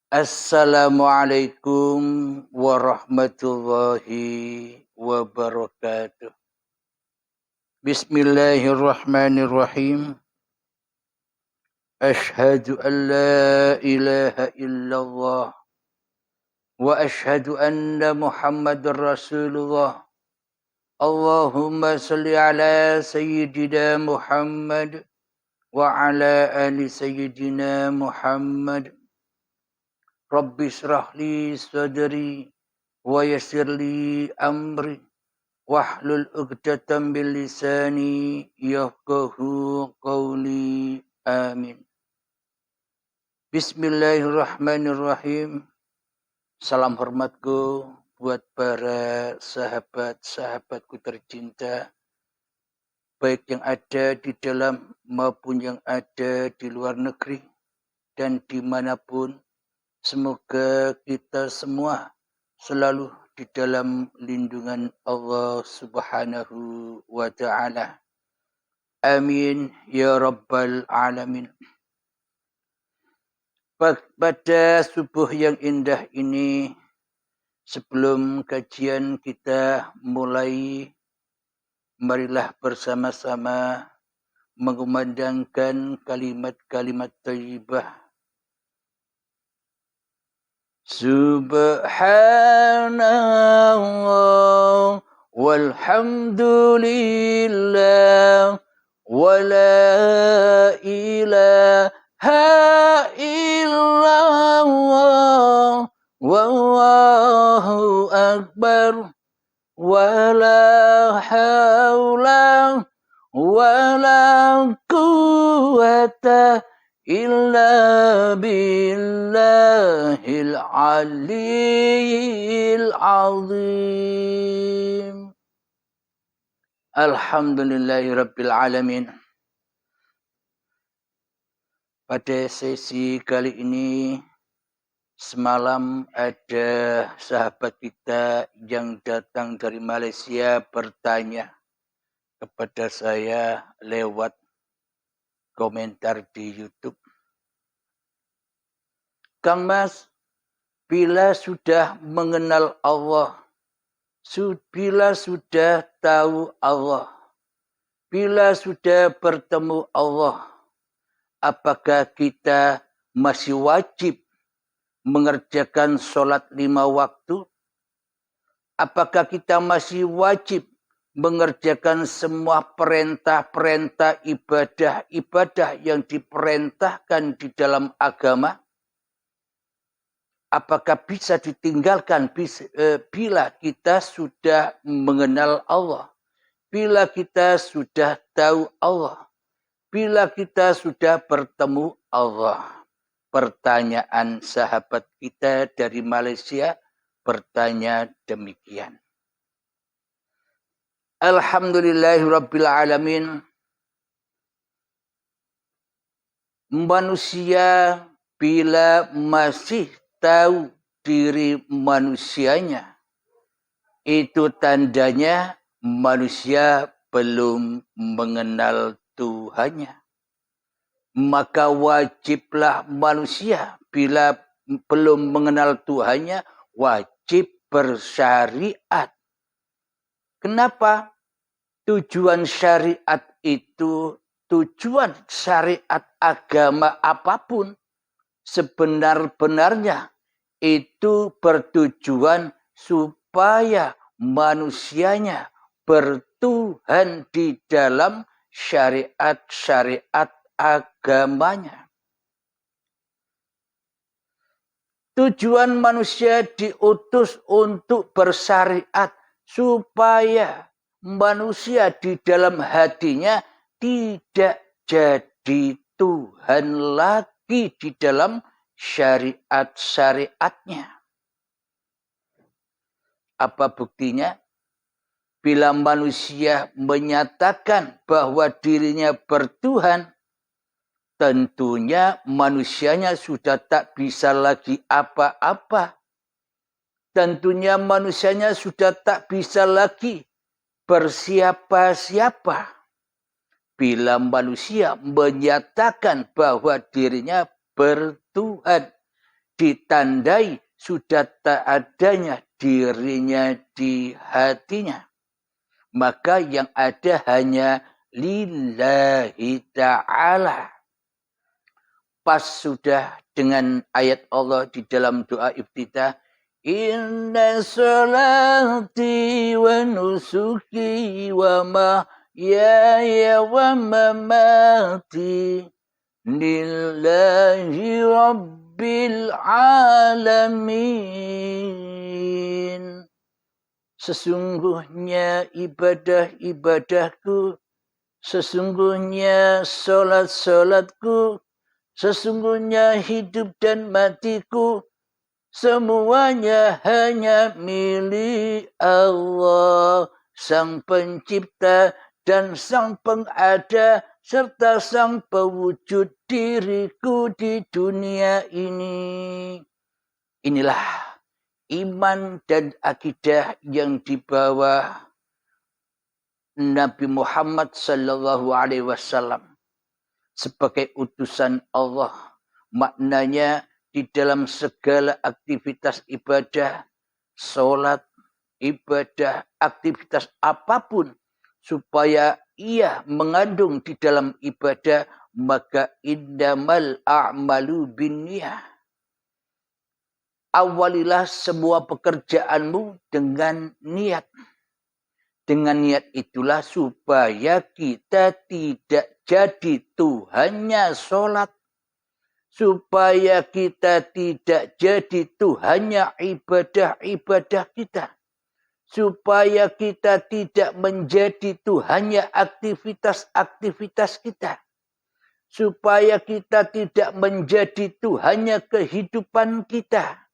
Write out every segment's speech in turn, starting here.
Assalamualaikum warahmatullahi wabarakatuh. Bismillahirrahmanirrahim. Ashhadu an la ilaha illallah wa ashhadu anna Muhammadar Rasulullah. Allahumma salli ala sayyidina Muhammad wa ala ali sayyidina Muhammad. Rabbi shrah li sadri wa yassir li amri wahlul 'uqdatam min lisani yafqahu qawli. Amin. Bismillahirrahmanirrahim. Salam hormatku buat para sahabat-sahabatku tercinta, baik yang ada di dalam maupun yang ada di luar negeri dan dimanapun. Semoga kita semua selalu di dalam lindungan Allah Subhanahu wa Ta'ala. Amin ya Rabbal Alamin. Pada subuh yang indah ini, sebelum kajian kita mulai, marilah bersama-sama mengumandangkan kalimat-kalimat thayyibah. Subhanallah walhamdulillah wa la ilaha illallah wallahu akbar wa la hawla wa la quwwata illa billahil aliyyil azim. Alhamdulillahi rabbil alamin. Pada sesi kali ini, semalam ada sahabat kita yang datang dari Malaysia bertanya kepada saya lewat komentar di YouTube. Kang Mas, bila sudah mengenal Allah, bila sudah tahu Allah, bila sudah bertemu Allah, apakah kita masih wajib mengerjakan sholat 5 waktu? Apakah kita masih wajib mengerjakan semua perintah-perintah ibadah-ibadah yang diperintahkan di dalam agama? Apakah bisa ditinggalkan bila kita sudah mengenal Allah? Bila kita sudah tahu Allah? Bila kita sudah bertemu Allah? Pertanyaan sahabat kita dari Malaysia bertanya demikian. Alhamdulillahirabbil alamin. Manusia bila masih tahu diri manusianya, itu tandanya manusia belum mengenal Tuhannya. Maka wajiblah manusia bila belum mengenal Tuhannya, wajib bersyariat. Kenapa? Tujuan syariat itu, tujuan syariat agama apapun, sebenar-benarnya itu bertujuan supaya manusianya bertuhan di dalam syariat-syariat agamanya. Tujuan manusia diutus untuk bersyariat supaya manusia di dalam hatinya tidak jadi Tuhan lagi di dalam syariat-syariatnya. Apa buktinya? Bila manusia menyatakan bahwa dirinya bertuhan, tentunya manusianya sudah tak bisa lagi apa-apa. Tentunya manusianya sudah tak bisa lagi bersiapa-siapa. Bila manusia menyatakan bahwa dirinya bertuhan, ditandai sudah tak adanya dirinya di hatinya. Maka yang ada hanya lillahi ta'ala. Pas sudah dengan ayat Allah di dalam doa iftitah. Inna salati wa nusuki wa mahyaya wa mamati lillahi rabbil alamin. Sesungguhnya ibadah-ibadahku, sesungguhnya solat-solatku, sesungguhnya hidup dan matiku, semuanya hanya milik Allah, Sang Pencipta dan Sang Pengada, serta Sang Pewujud diriku di dunia ini. Inilah iman dan akidah yang dibawa Nabi Muhammad sallallahu alaihi wasallam sebagai utusan Allah. Maknanya di dalam segala aktivitas ibadah, solat, ibadah, aktivitas apapun, supaya ia mengandung di dalam ibadah, maka innamal a'malu binniyah. Awalilah semua pekerjaanmu dengan niat. Dengan niat itulah supaya kita tidak jadi Tuhannya solat. Supaya kita tidak jadi Tuhannya ibadah-ibadah kita. Supaya kita tidak menjadi Tuhannya aktivitas-aktivitas kita. Supaya kita tidak menjadi Tuhannya kehidupan kita.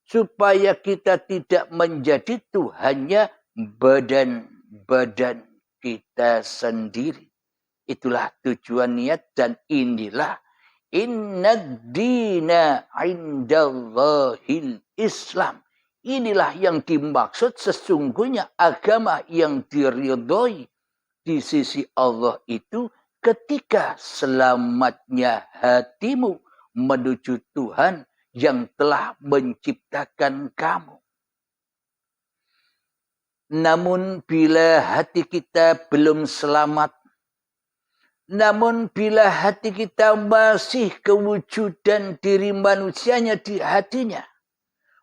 Supaya kita tidak menjadi Tuhannya badan-badan kita sendiri. Itulah tujuan niat dan inilah innad dina indallahil Islam. Inilah yang dimaksud sesungguhnya agama yang diridhoi di sisi Allah itu ketika selamatnya hatimu menuju Tuhan yang telah menciptakan kamu. Namun bila hati kita belum selamat, namun bila hati kita masih kewujudan diri manusianya di hatinya,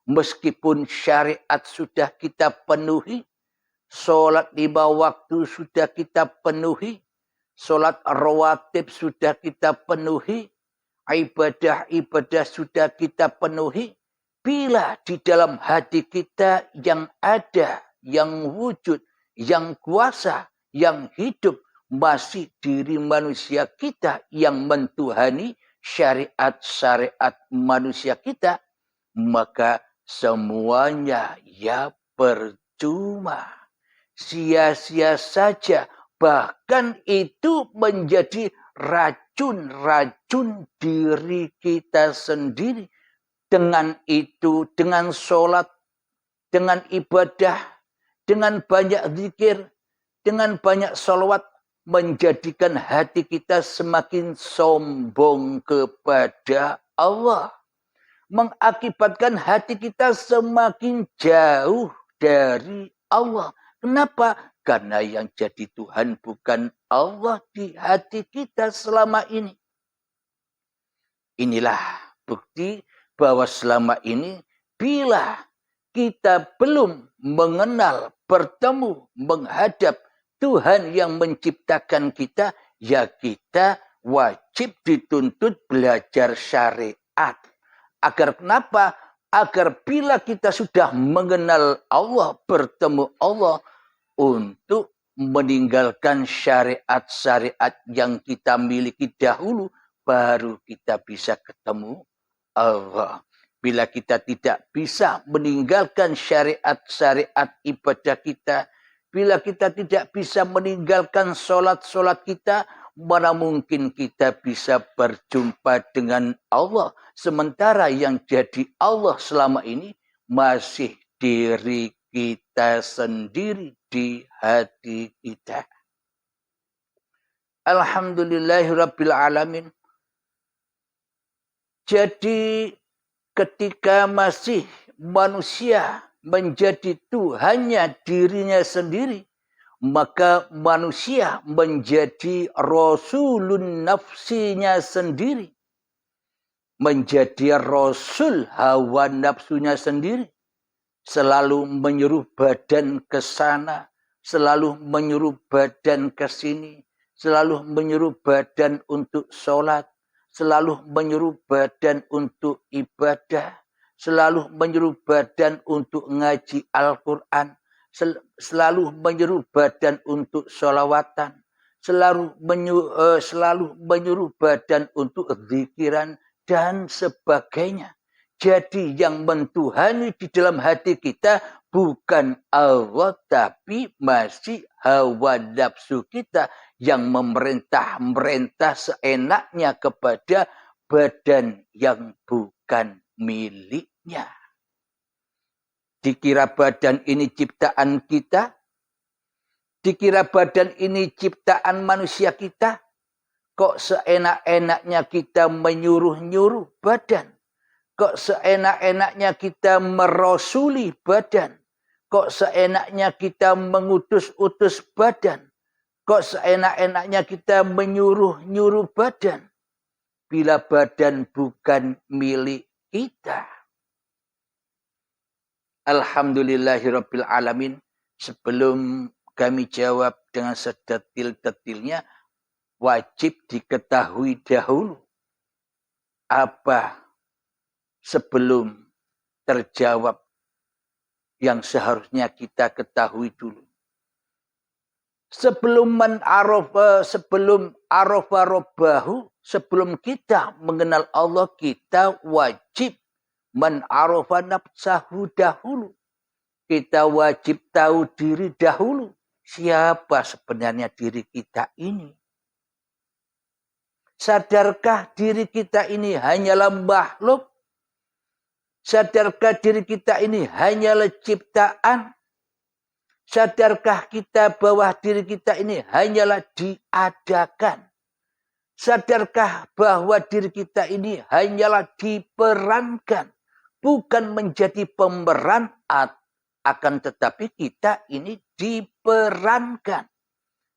meskipun syariat sudah kita penuhi, solat 5 waktu sudah kita penuhi, solat rawatib sudah kita penuhi, ibadah-ibadah sudah kita penuhi, bila di dalam hati kita yang ada, yang wujud, yang kuasa, yang hidup, masih diri manusia kita yang mentuhani syariat-syariat manusia kita, maka semuanya ya percuma. Sia-sia saja. Bahkan itu menjadi racun-racun diri kita sendiri. Dengan itu, dengan sholat, dengan ibadah, dengan banyak zikir, dengan banyak sholawat, menjadikan hati kita semakin sombong kepada Allah. Mengakibatkan hati kita semakin jauh dari Allah. Kenapa? Karena yang jadi Tuhan bukan Allah di hati kita selama ini. Inilah bukti bahwa selama ini bila kita belum mengenal, bertemu, menghadap Tuhan yang menciptakan kita, ya kita wajib dituntut belajar syariat. Agar kenapa? Agar bila kita sudah mengenal Allah, bertemu Allah, untuk meninggalkan syariat-syariat yang kita miliki dahulu, baru kita bisa ketemu Allah. Bila kita tidak bisa meninggalkan syariat-syariat ibadah kita, bila kita tidak bisa meninggalkan solat-solat kita, mana mungkin kita bisa berjumpa dengan Allah. Sementara yang jadi Allah selama ini masih diri kita sendiri di hati kita. Alhamdulillahirabbil alamin. Jadi ketika masih manusia menjadi Tuhannya dirinya sendiri, maka manusia menjadi rasulun nafsinya sendiri, menjadi rasul hawa nafsunya sendiri, selalu menyuruh badan ke sana, selalu menyuruh badan ke sini, selalu menyuruh badan untuk sholat, selalu menyuruh badan untuk ibadah, selalu menyuruh badan untuk ngaji Al-Quran, selalu menyuruh badan untuk sholawatan, selalu menyuruh badan untuk zikiran, dan sebagainya. Jadi yang mentuhani di dalam hati kita bukan Allah, tapi masih hawa nafsu kita yang memerintah seenaknya kepada badan yang bukan miliknya. Dikira badan ini ciptaan kita, dikira badan ini ciptaan manusia kita, kok seenak-enaknya kita menyuruh-nyuruh badan, kok seenak-enaknya kita merosuli badan, kok seenaknya kita mengutus-utus badan, kok seenak-enaknya kita menyuruh-nyuruh badan, bila badan bukan milik kita. Alhamdulillahirabbil alamin. Sebelum kami jawab dengan sedetil-detilnya, wajib diketahui dahulu apa sebelum terjawab yang seharusnya kita ketahui dulu. Sebelum arafa rabbahu, sebelum kita mengenal Allah, kita wajib arafa nafsahu dahulu. Kita wajib tahu diri dahulu. Siapa sebenarnya diri kita ini? Sadarkah diri kita ini hanyalah makhluk? Sadarkah diri kita ini hanyalah ciptaan? Sadarkah kita bahwa diri kita ini hanyalah diadakan? Sadarkah bahwa diri kita ini hanyalah diperankan? Bukan menjadi pemeran, akan tetapi kita ini diperankan.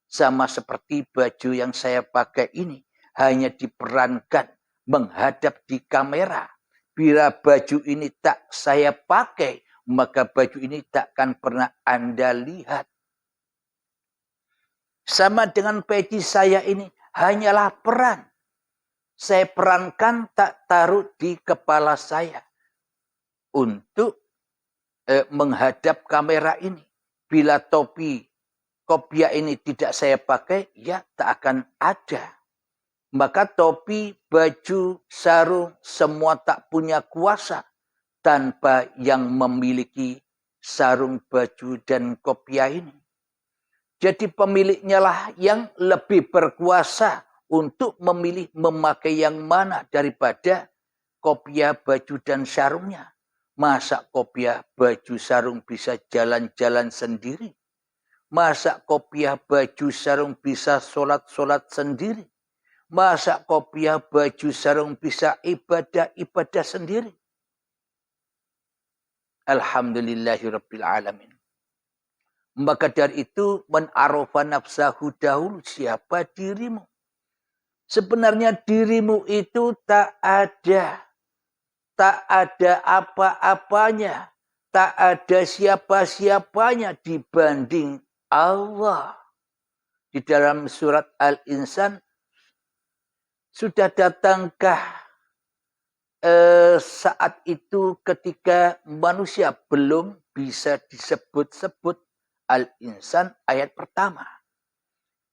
Sama seperti baju yang saya pakai ini, hanya diperankan menghadap di kamera. Bila baju ini tak saya pakai, maka baju ini takkan pernah Anda lihat. Sama dengan peci saya ini, hanyalah peran. Saya perankan, tak taruh di kepala saya untuk menghadap kamera ini. Bila topi kopiah ini tidak saya pakai, ya tak akan ada. Maka topi, baju, sarung, semua tak punya kuasa tanpa yang memiliki sarung, baju, dan kopiah ini. Jadi pemiliknya lah yang lebih berkuasa untuk memilih memakai yang mana daripada kopiah, baju, dan sarungnya. Masa kopiah, baju, sarung bisa jalan-jalan sendiri? Masa kopiah, baju, sarung bisa sholat-sholat sendiri? Masa kopiah, baju, sarung bisa ibadah-ibadah sendiri? Alhamdulillahirabbil alamin. Maka dari itu, arafa nafsahu dahulu, siapa dirimu? Sebenarnya dirimu itu tak ada apa-apanya, tak ada siapa-siapanya dibanding Allah. Di dalam surat Al-Insan, sudah datangkah saat itu ketika manusia belum bisa disebut-sebut? Al-Insan ayat pertama.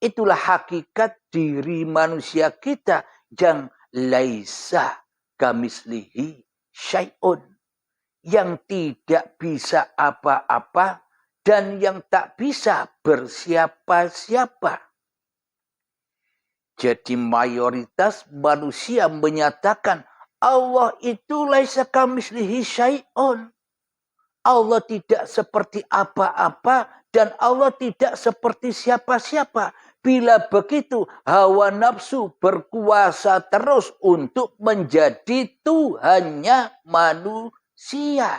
Itulah hakikat diri manusia kita yang laisa kamislihi syai'un. Yang tidak bisa apa-apa dan yang tak bisa bersiapa-siapa. Jadi mayoritas manusia menyatakan Allah itu laisa kamislihi syai'un. Allah tidak seperti apa-apa dan Allah tidak seperti siapa-siapa. Bila begitu, hawa nafsu berkuasa terus untuk menjadi Tuhannya manusia.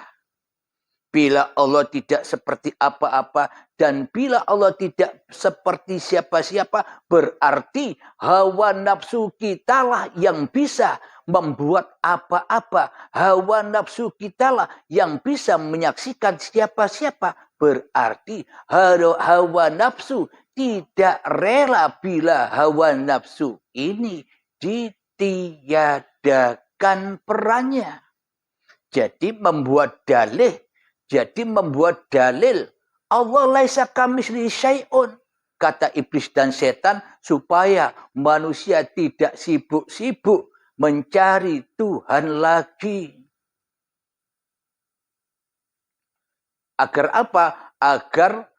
Bila Allah tidak seperti apa-apa dan bila Allah tidak seperti siapa-siapa, berarti hawa nafsu kitalah yang bisa membuat apa-apa. Hawa nafsu kitalah yang bisa menyaksikan siapa-siapa. Berarti hawa nafsu tidak rela bila hawa nafsu ini ditiadakan perannya. Jadi membuat dalih Allah laisa kamitslihi syai'un, kata iblis dan setan, supaya manusia tidak sibuk-sibuk mencari Tuhan lagi. Agar apa? Agar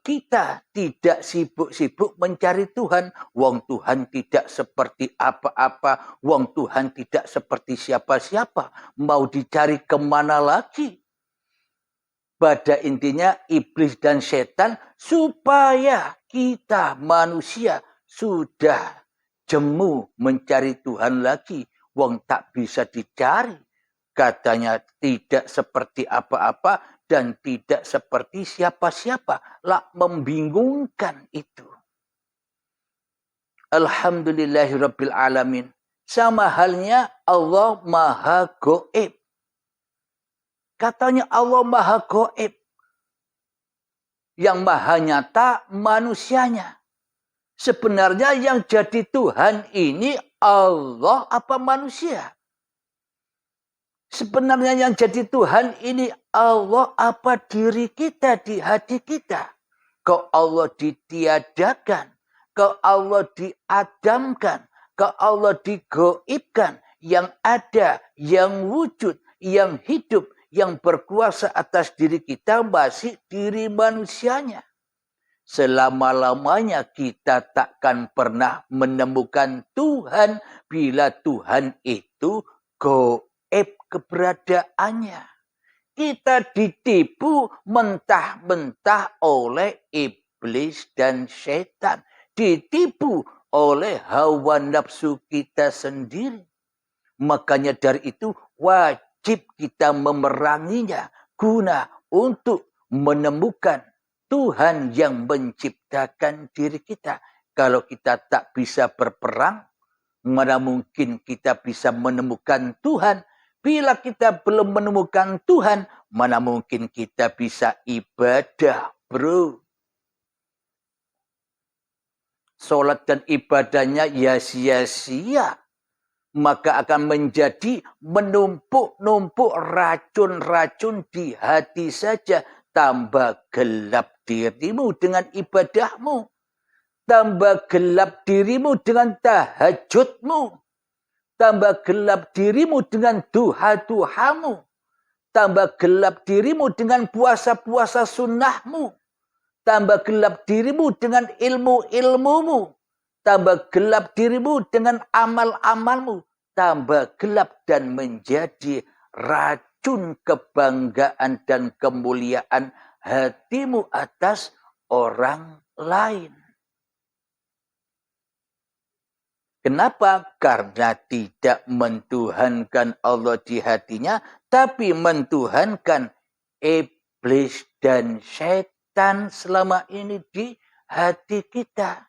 kita tidak sibuk-sibuk mencari Tuhan. Wong Tuhan tidak seperti apa-apa. Wong Tuhan tidak seperti siapa-siapa. Mau dicari kemana lagi? Pada intinya iblis dan setan supaya kita manusia sudah jemu mencari Tuhan lagi. Wong tak bisa dicari. Katanya tidak seperti apa-apa dan tidak seperti siapa-siapa. Lah membingungkan itu. Alhamdulillahirabbil alamin. Sama halnya Allah Maha Gaib. Katanya Allah Maha Gaib. Yang Maha Nyata manusianya. Sebenarnya yang jadi Tuhan ini Allah apa manusia? Sebenarnya yang jadi Tuhan ini Allah apa diri kita di hati kita? Kau Allah ditiadakan, kau Allah diadamkan, kau Allah digaibkan, yang ada, yang wujud, yang hidup, yang berkuasa atas diri kita masih diri manusianya. Selama-lamanya kita takkan pernah menemukan Tuhan bila Tuhan itu gaib keberadaannya. Kita ditipu mentah-mentah oleh iblis dan setan. Ditipu oleh hawa nafsu kita sendiri. Makanya dari itu wajib kita memeranginya guna untuk menemukan Tuhan yang menciptakan diri kita. Kalau kita tak bisa berperang, mana mungkin kita bisa menemukan Tuhan? Bila kita belum menemukan Tuhan, mana mungkin kita bisa ibadah, bro? Salat dan ibadahnya ya sia-sia. Maka akan menjadi menumpuk-numpuk racun-racun di hati saja. Tambah gelap dirimu dengan ibadahmu. Tambah gelap dirimu dengan tahajudmu. Tambah gelap dirimu dengan duha-duhamu. Tambah gelap dirimu dengan puasa-puasa sunnahmu. Tambah gelap dirimu dengan ilmu-ilmumu. Tambah gelap dirimu dengan amal-amalmu. Tambah gelap dan menjadi racun kebanggaan dan kemuliaan hatimu atas orang lain. Kenapa? Karena tidak mentuhankan Allah di hatinya, tapi mentuhankan iblis dan setan selama ini di hati kita.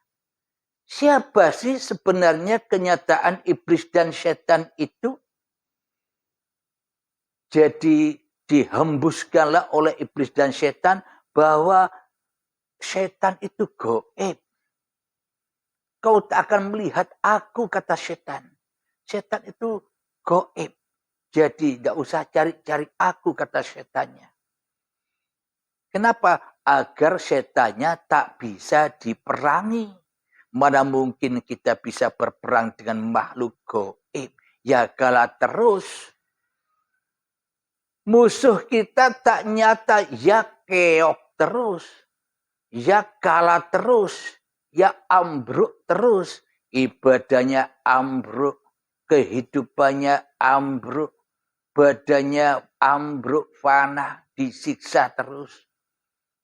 Siapa sih sebenarnya kenyataan iblis dan setan itu? Jadi dihembuskanlah oleh iblis dan setan bahwa setan itu gaib. Kau tak akan melihat aku, kata setan. Setan itu gaib. Jadi tidak usah cari-cari aku, kata setannya. Kenapa? Agar setannya tak bisa diperangi. Mana mungkin kita bisa berperang dengan makhluk gaib? Ya kalah terus. Musuh kita tak nyata, ya keok terus. Ya kalah terus. Ya ambruk terus. Ibadahnya ambruk. Kehidupannya ambruk. Badannya ambruk, fana, disiksa terus.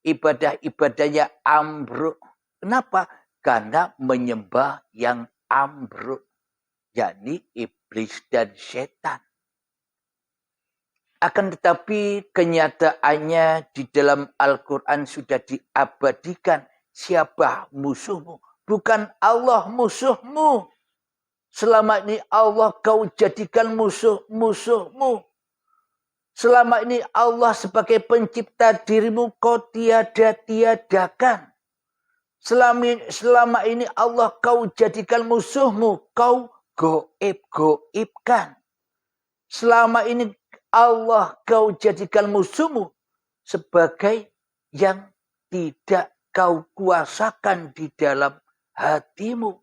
Ibadah-ibadahnya ambruk. Kenapa? karena menyembah yang ambruk, yakni iblis dan setan. Akan tetapi kenyataannya di dalam Al-Quran sudah diabadikan siapa musuhmu. Bukan Allah musuhmu. Selama ini Allah kau jadikan musuh-musuhmu. Selama ini Allah sebagai pencipta dirimu kau tiada-tiadakan. Selama ini Allah kau jadikan musuhmu. Kau goib-goibkan. Selama ini Allah kau jadikan musuhmu sebagai yang tidak kau kuasakan di dalam hatimu.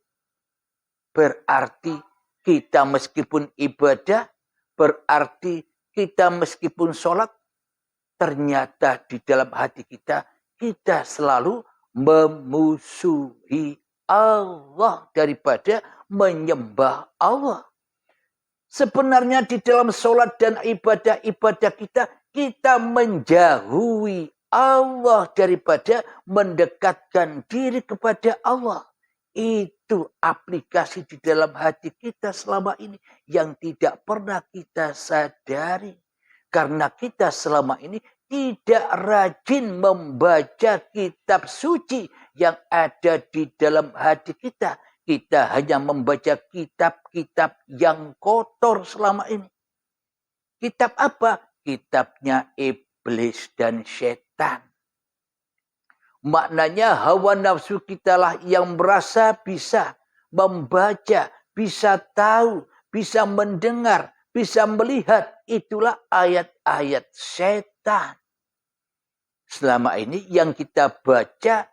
Berarti kita meskipun ibadah, berarti kita meskipun sholat, ternyata di dalam hati kita, kita selalu memusuhi Allah daripada menyembah Allah. Sebenarnya di dalam sholat dan ibadah-ibadah kita, kita menjauhi Allah daripada mendekatkan diri kepada Allah. Itu aplikasi di dalam hati kita selama ini yang tidak pernah kita sadari. Karena kita selama ini tidak rajin membaca kitab suci yang ada di dalam hati kita. Kita hanya membaca kitab-kitab yang kotor selama ini. Kitab apa? Kitabnya iblis dan setan. Maknanya hawa nafsu kitalah yang merasa bisa membaca, bisa tahu, bisa mendengar, bisa melihat. Itulah ayat-ayat setan. Selama ini yang kita baca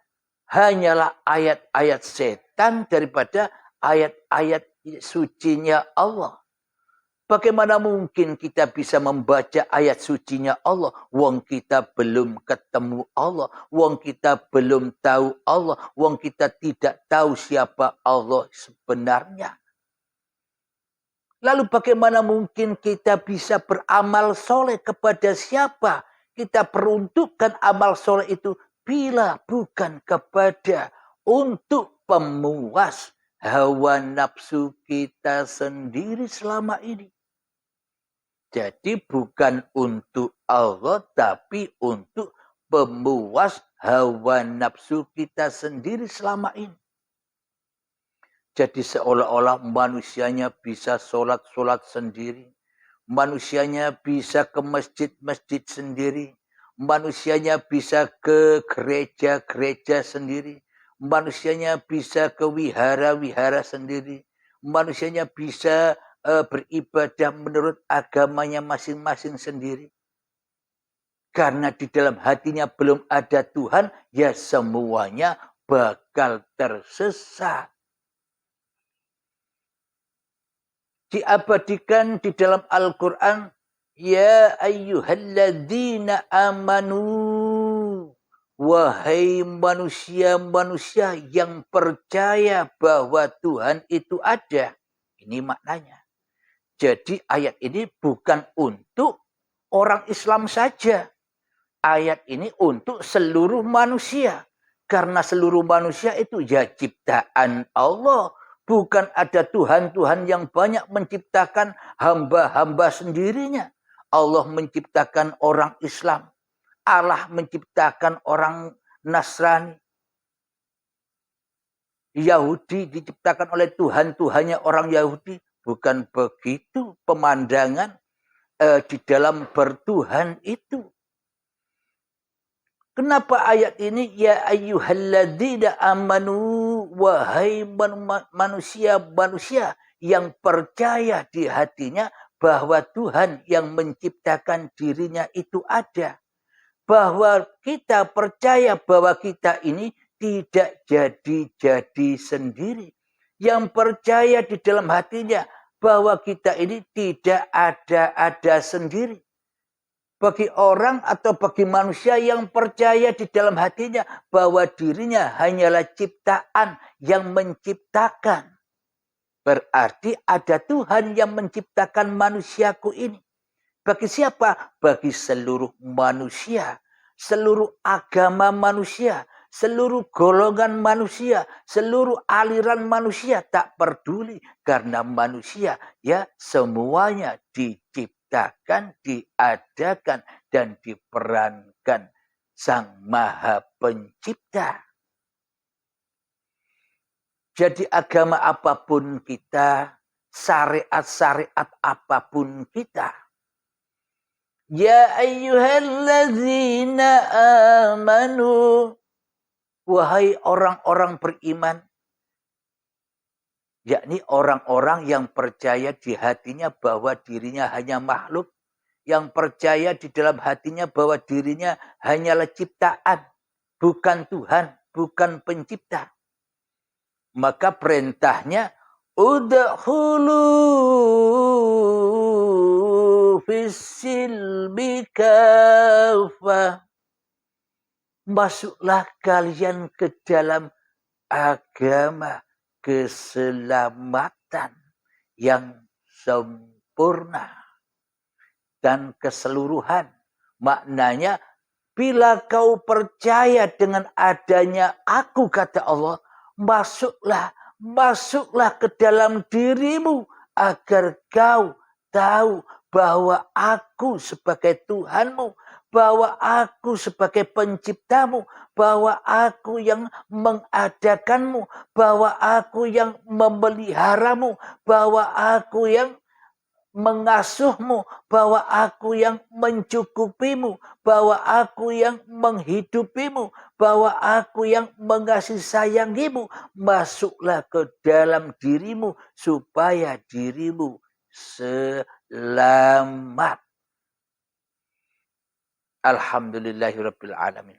hanyalah ayat-ayat setan daripada ayat-ayat sucinya Allah. Bagaimana mungkin kita bisa membaca ayat sucinya Allah? Wong kita belum ketemu Allah. Wong kita belum tahu Allah. Wong kita tidak tahu siapa Allah sebenarnya. Lalu bagaimana mungkin kita bisa beramal soleh kepada siapa? Kita peruntukkan amal soleh itu bila bukan kepada untuk pemuas hawa nafsu kita sendiri selama ini. Jadi bukan untuk Allah tapi untuk pemuas hawa nafsu kita sendiri selama ini. Jadi seolah-olah manusianya bisa sholat-sholat sendiri. Manusianya bisa ke masjid-masjid sendiri. Manusianya bisa ke gereja-gereja sendiri. Manusianya bisa ke wihara-wihara sendiri. Manusianya bisa beribadah menurut agamanya masing-masing sendiri. Karena di dalam hatinya belum ada Tuhan, ya semuanya bakal tersesat. Diabadikan di dalam Al-Quran, ya ayyuhalladzina amanu, wahai manusia-manusia yang percaya bahwa Tuhan itu ada. Ini maknanya. Jadi ayat ini bukan untuk orang Islam saja. Ayat ini untuk seluruh manusia. Karena seluruh manusia itu ya ciptaan Allah. Bukan ada Tuhan-Tuhan yang banyak menciptakan hamba-hamba sendirinya. Allah menciptakan orang Islam. Allah menciptakan orang Nasrani. Yahudi diciptakan oleh Tuhan-Tuhannya orang Yahudi. Bukan begitu pemandangan di dalam bertuhan itu. Kenapa ayat ini ya ayyuhalladzina amanu, wahai manusia-manusia yang percaya di hatinya bahwa Tuhan yang menciptakan dirinya itu ada. Bahwa kita percaya bahwa kita ini tidak jadi-jadi sendiri. Yang percaya di dalam hatinya bahwa kita ini tidak ada sendiri. Bagi orang atau bagi manusia yang percaya di dalam hatinya bahwa dirinya hanyalah ciptaan yang menciptakan. Berarti ada Tuhan yang menciptakan manusiaku ini. Bagi siapa? Bagi seluruh manusia. Seluruh agama manusia. seluruh golongan manusia, seluruh aliran manusia, tak peduli karena manusia ya semuanya diciptakan, diadakan dan diperankan Sang Maha Pencipta. Jadi agama apapun kita, syariat-syariat apapun kita, ya ayyuhalladzina amanu, wahai orang-orang beriman, yakni orang-orang yang percaya di hatinya bahwa dirinya hanya makhluk, yang percaya di dalam hatinya bahwa dirinya hanyalah ciptaan, bukan Tuhan, bukan pencipta. Maka perintahnya udkhulu fis-silmi kafah. Masuklah kalian ke dalam agama keselamatan yang sempurna dan keseluruhan. Maknanya bila kau percaya dengan adanya aku, kata Allah, masuklah ke dalam dirimu agar kau tahu bahwa aku sebagai Tuhanmu, bahwa aku sebagai penciptamu, bahwa aku yang mengadakanmu, bahwa aku yang memeliharamu, bahwa aku yang mengasuhmu, bahwa aku yang mencukupimu, bahwa aku yang menghidupimu, bahwa aku yang mengasihi sayangimu. Masuklah ke dalam dirimu supaya dirimu selamat. Alhamdulillahirabbil alamin.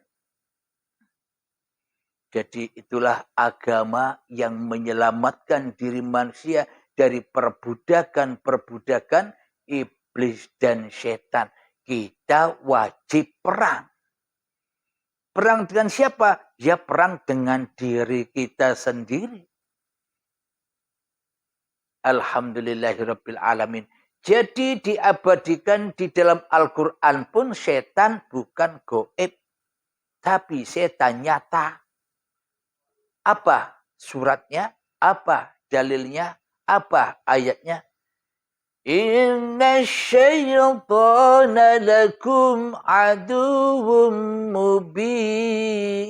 Jadi itulah agama yang menyelamatkan diri manusia dari perbudakan iblis dan setan. Kita wajib perang. Perang dengan siapa? Ya perang dengan diri kita sendiri. Alhamdulillahirabbil alamin. Jadi diabadikan di dalam Al-Quran pun setan bukan goib. Tapi setan nyata. Apa suratnya? Apa dalilnya? Apa ayatnya? Inna syaitana lakum aduwwum mubin.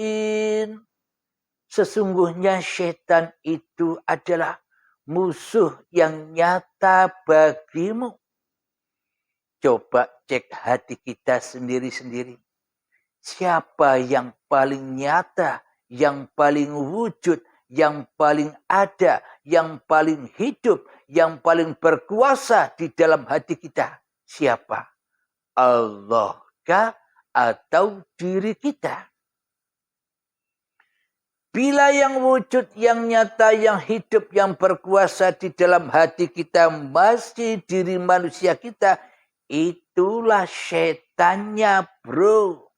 Sesungguhnya syaitan itu adalah musuh yang nyata bagimu. Coba cek hati kita sendiri-sendiri. Siapa yang paling nyata, yang paling wujud, yang paling ada, yang paling hidup, yang paling berkuasa di dalam hati kita? Siapa? Allah kah atau diri kita? Bila yang wujud, yang nyata, yang hidup, yang berkuasa di dalam hati kita masih diri manusia kita, itulah setannya, bro.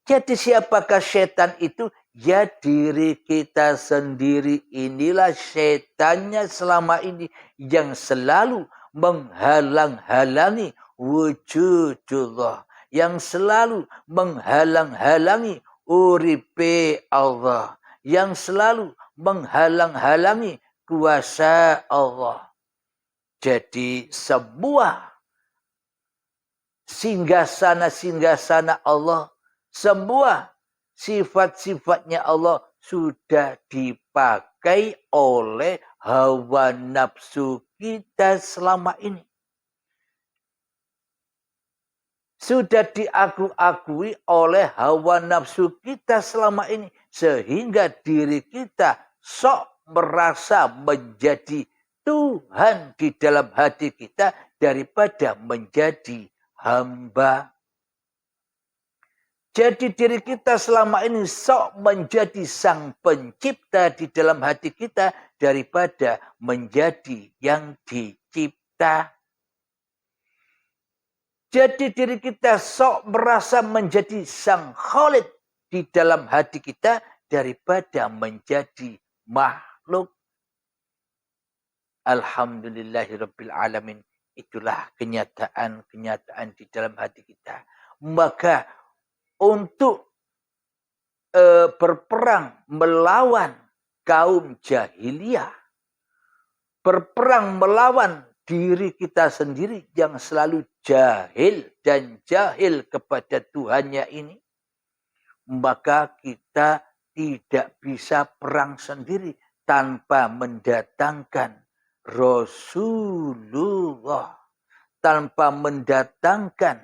Jadi siapakah setan itu? Ya diri kita sendiri. Inilah setannya selama ini yang selalu menghalang-halangi wujudullah. Yang selalu menghalang-halangi uripe Allah. Yang selalu menghalang-halangi kuasa Allah. Jadi sebuah singgahsana Allah, semua sifat-sifatnya Allah sudah dipakai oleh hawa nafsu kita selama ini. Sudah diakui oleh hawa nafsu kita selama ini. Sehingga diri kita sok merasa menjadi Tuhan di dalam hati kita daripada menjadi hamba. Jadi diri kita selama ini sok menjadi sang pencipta di dalam hati kita daripada menjadi yang dicipta. Jadi diri kita sok merasa menjadi sang khalid di dalam hati kita daripada menjadi makhluk. Alhamdulillahirabbil alamin. Itulah kenyataan-kenyataan di dalam hati kita. Maka untuk berperang melawan kaum jahiliyah, berperang melawan diri kita sendiri yang selalu jahil dan jahil kepada Tuhannya ini, maka kita tidak bisa perang sendiri tanpa mendatangkan Rasulullah, tanpa mendatangkan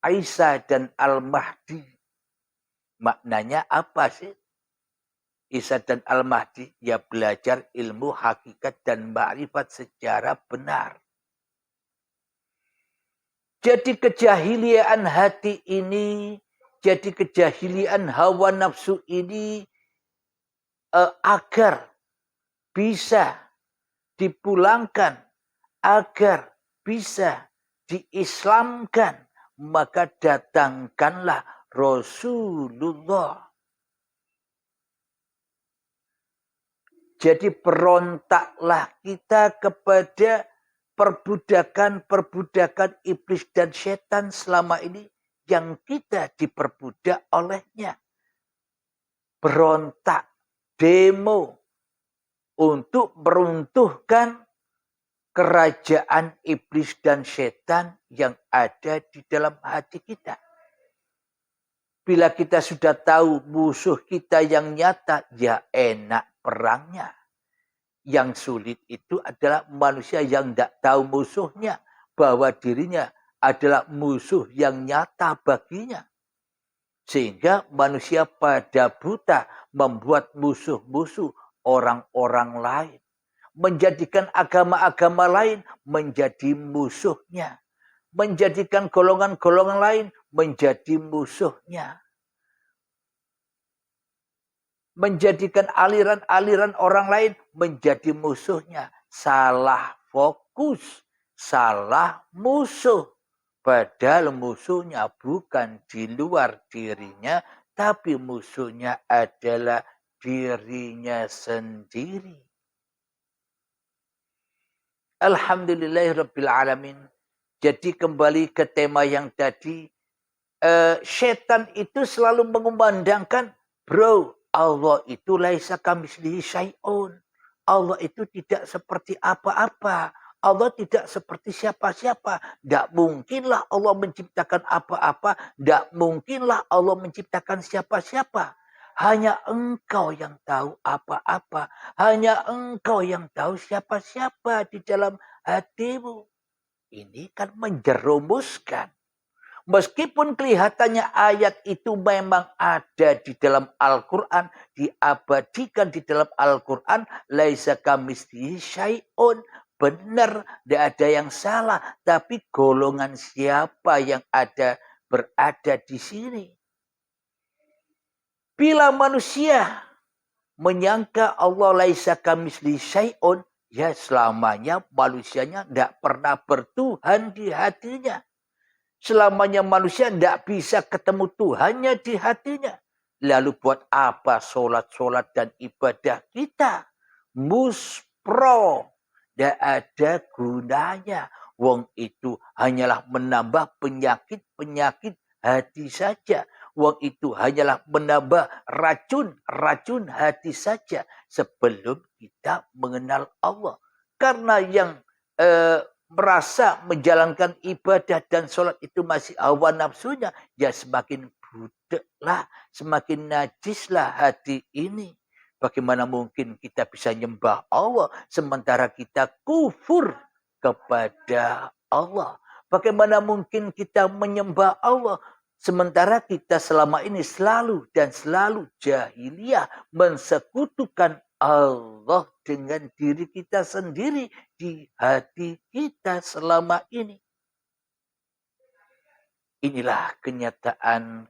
Isa dan Al-Mahdi. Maknanya apa sih? Isa dan Al-Mahdi, ya belajar ilmu hakikat dan ma'rifat secara benar. Jadi kejahiliaan hati ini, jadi kejahiliaan hawa nafsu ini agar bisa dipulangkan, agar bisa diislamkan, maka datangkanlah Rasulullah. Jadi berontaklah kita kepada perbudakan-perbudakan iblis dan setan selama ini yang kita diperbudak olehnya. Berontak, demo untuk meruntuhkan kerajaan iblis dan setan yang ada di dalam hati kita. Bila kita sudah tahu musuh kita yang nyata, ya enak perangnya. Yang sulit itu adalah manusia yang tidak tahu musuhnya, bahwa dirinya adalah musuh yang nyata baginya. Sehingga manusia pada buta membuat musuh-musuh orang-orang lain. Menjadikan agama-agama lain menjadi musuhnya. Menjadikan golongan-golongan lain menjadi musuhnya. Menjadikan aliran-aliran orang lain menjadi musuhnya. Salah fokus, salah musuh. Padahal musuhnya bukan di luar dirinya, tapi musuhnya adalah dirinya sendiri. Alhamdulillahirrabbilalamin. Jadi kembali ke tema yang tadi, setan itu selalu mengumandangkan, bro, Allah itu laisa kamitslihi syai'un. Allah itu tidak seperti apa-apa. Allah tidak seperti siapa-siapa. Tidak mungkinlah Allah menciptakan apa-apa. Tidak mungkinlah Allah menciptakan siapa-siapa. Hanya Engkau yang tahu apa-apa. Hanya Engkau yang tahu siapa-siapa di dalam hatimu. Ini kan menjerumuskan. Meskipun kelihatannya ayat itu memang ada di dalam Al-Quran, diabadikan di dalam Al-Quran, laisa kamitslihi syai'un. Benar, tidak ada yang salah. Tapi golongan siapa yang berada di sini? Bila manusia menyangka Allah laisa kamitslihi syai'un, ya selamanya manusianya tidak pernah bertuhan di hatinya. Selamanya manusia tidak bisa ketemu Tuhannya di hatinya. Lalu buat apa sholat-sholat dan ibadah kita? Muspro. Tidak ada gunanya. Wong itu hanyalah menambah penyakit-penyakit hati saja. Wong itu hanyalah menambah racun hati saja. Sebelum kita mengenal Allah. Karena yang merasa menjalankan ibadah dan sholat itu masih hawa nafsunya, ya semakin budeklah, semakin najislah hati ini. Bagaimana mungkin kita bisa nyembah Allah sementara kita kufur kepada Allah? Bagaimana mungkin kita menyembah Allah sementara kita selama ini selalu jahiliyah, mensekutukan Allah dengan diri kita sendiri di hati kita selama ini. Inilah kenyataan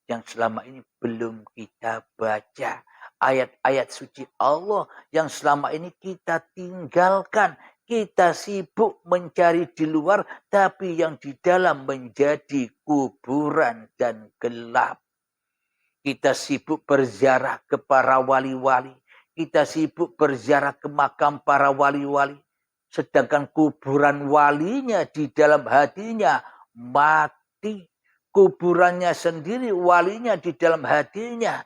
yang selama ini belum kita baca. Ayat-ayat suci Allah yang selama ini kita tinggalkan. Kita sibuk mencari di luar, tapi yang di dalam menjadi kuburan dan gelap. Kita sibuk berziarah ke para wali-wali. Kita sibuk berziarah ke makam para wali-wali. Sedangkan kuburan walinya di dalam hatinya mati. kuburannya sendiri, walinya di dalam hatinya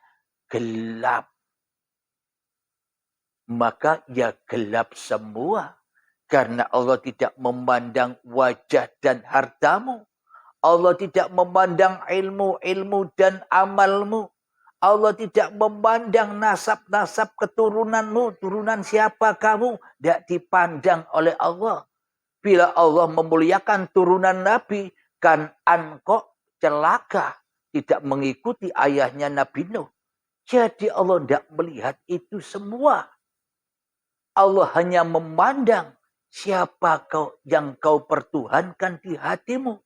gelap. Maka ya gelap semua. Karena Allah tidak memandang wajah dan hartamu. Allah tidak memandang ilmu dan amalmu. Allah tidak memandang nasab-nasab keturunanmu. Turunan siapa kamu. Tidak dipandang oleh Allah. Bila Allah memuliakan turunan Nabi. Kan'an kok celaka. Tidak mengikuti ayahnya Nabi Nuh. Jadi Allah tidak melihat itu semua. Allah hanya memandang siapa yang kau pertuhankan di hatimu.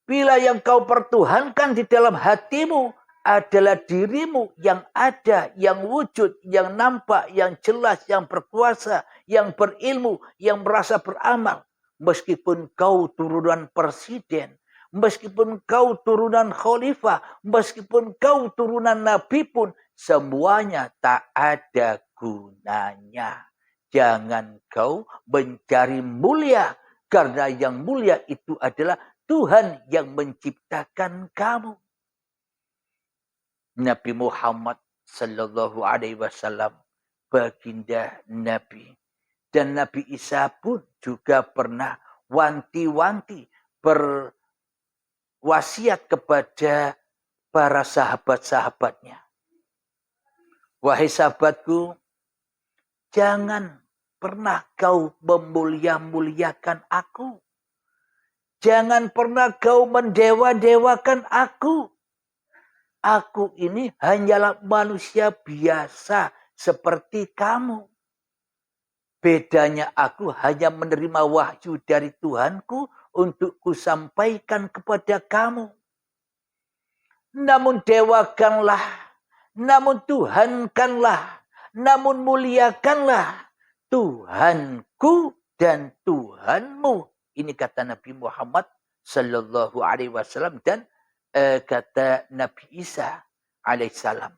Bila yang kau pertuhankan di dalam hatimu adalah dirimu yang ada, yang wujud, yang nampak, yang jelas, yang berkuasa, yang berilmu, yang merasa beramal. Meskipun kau turunan presiden, meskipun kau turunan khalifah, meskipun kau turunan nabi pun, semuanya tak ada gunanya. Jangan kau mencari mulia. Karena yang mulia itu adalah Tuhan yang menciptakan kamu. Nabi Muhammad sallallahu alaihi wasallam baginda Nabi. Dan Nabi Isa pun juga pernah wanti-wanti berwasiat kepada para sahabat-sahabatnya. Wahai sahabatku, jangan pernah kau memulia-muliakan aku. Jangan pernah kau mendewa-dewakan aku. Aku ini hanyalah manusia biasa seperti kamu. Bedanya aku hanya menerima wahyu dari Tuhanku untuk kusampaikan kepada kamu. Namun dewakanlah, namun Tuhankanlah, namun muliakanlah Tuhanku dan Tuhanmu. Ini kata Nabi Muhammad sallallahu alaihi wasallam dan kata Nabi Isa alaihissalam.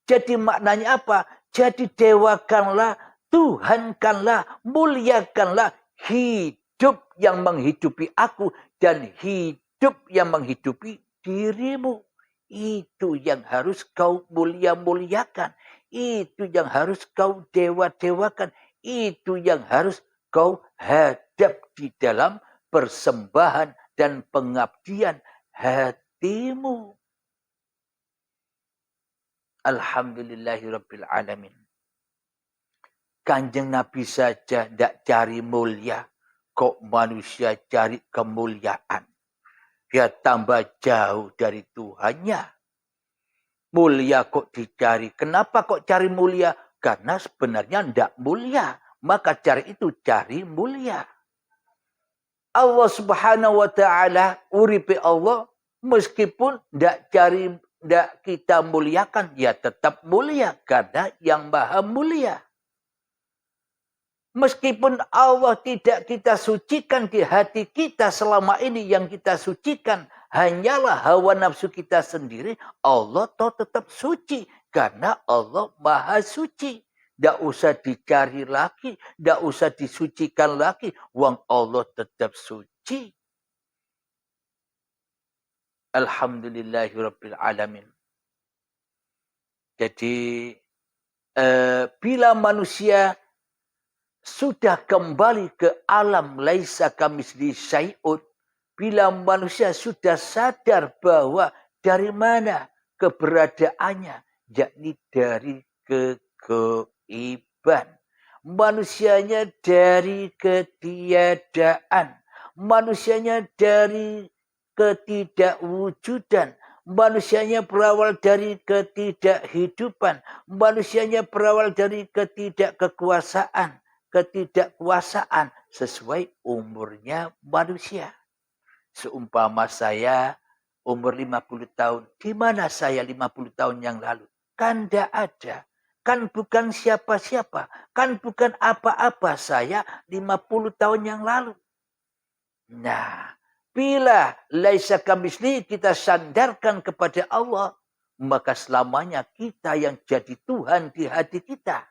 Jadi maknanya apa? Jadi dewakanlah, Tuhankanlah, muliakanlah hidup yang menghidupi aku dan hidup yang menghidupi dirimu. Itu yang harus kau mulia-muliakan. Itu yang harus kau dewa-dewakan. Itu yang harus kau hadap di dalam persembahan dan pengabdian hatimu. Alhamdulillahirabbil alamin. Kanjeng Nabi saja tidak cari mulia, kok manusia cari kemuliaan. Dia tambah jauh dari Tuhannya. Mulia kok dicari. Kenapa kok cari mulia? Karena sebenarnya tidak mulia. Maka cari itu cari mulia. Allah subhanahu wa ta'ala, uripe Allah, meskipun tidak kita muliakan, ya tetap mulia. Karena yang maha mulia. Meskipun Allah tidak kita sucikan di hati kita selama ini, yang kita sucikan hanyalah hawa nafsu kita sendiri, Allah tetap suci. Karena Allah maha suci. Tidak usah dicari lagi, tidak usah disucikan lagi. Wong Allah tetap suci. Alhamdulillahirabbil alamin. Jadi bila manusia sudah kembali ke alam laisa kamitslihi syai'un, bila manusia sudah sadar bahwa dari mana keberadaannya, yakni dari kegaiban. Manusianya dari ketiadaan, manusianya dari ketidakwujudan, manusianya berawal dari ketidakhidupan, manusianya berawal dari ketidakkekuasaan, ketidakkuasaan sesuai umurnya manusia. Seumpama saya umur 50 tahun. Di mana saya 50 tahun yang lalu? Kan tidak ada. Kan bukan siapa-siapa. Kan bukan apa-apa saya 50 tahun yang lalu. Nah, bila laisa kamitslihi kita sandarkan kepada Allah, maka selamanya kita yang jadi Tuhan di hati kita.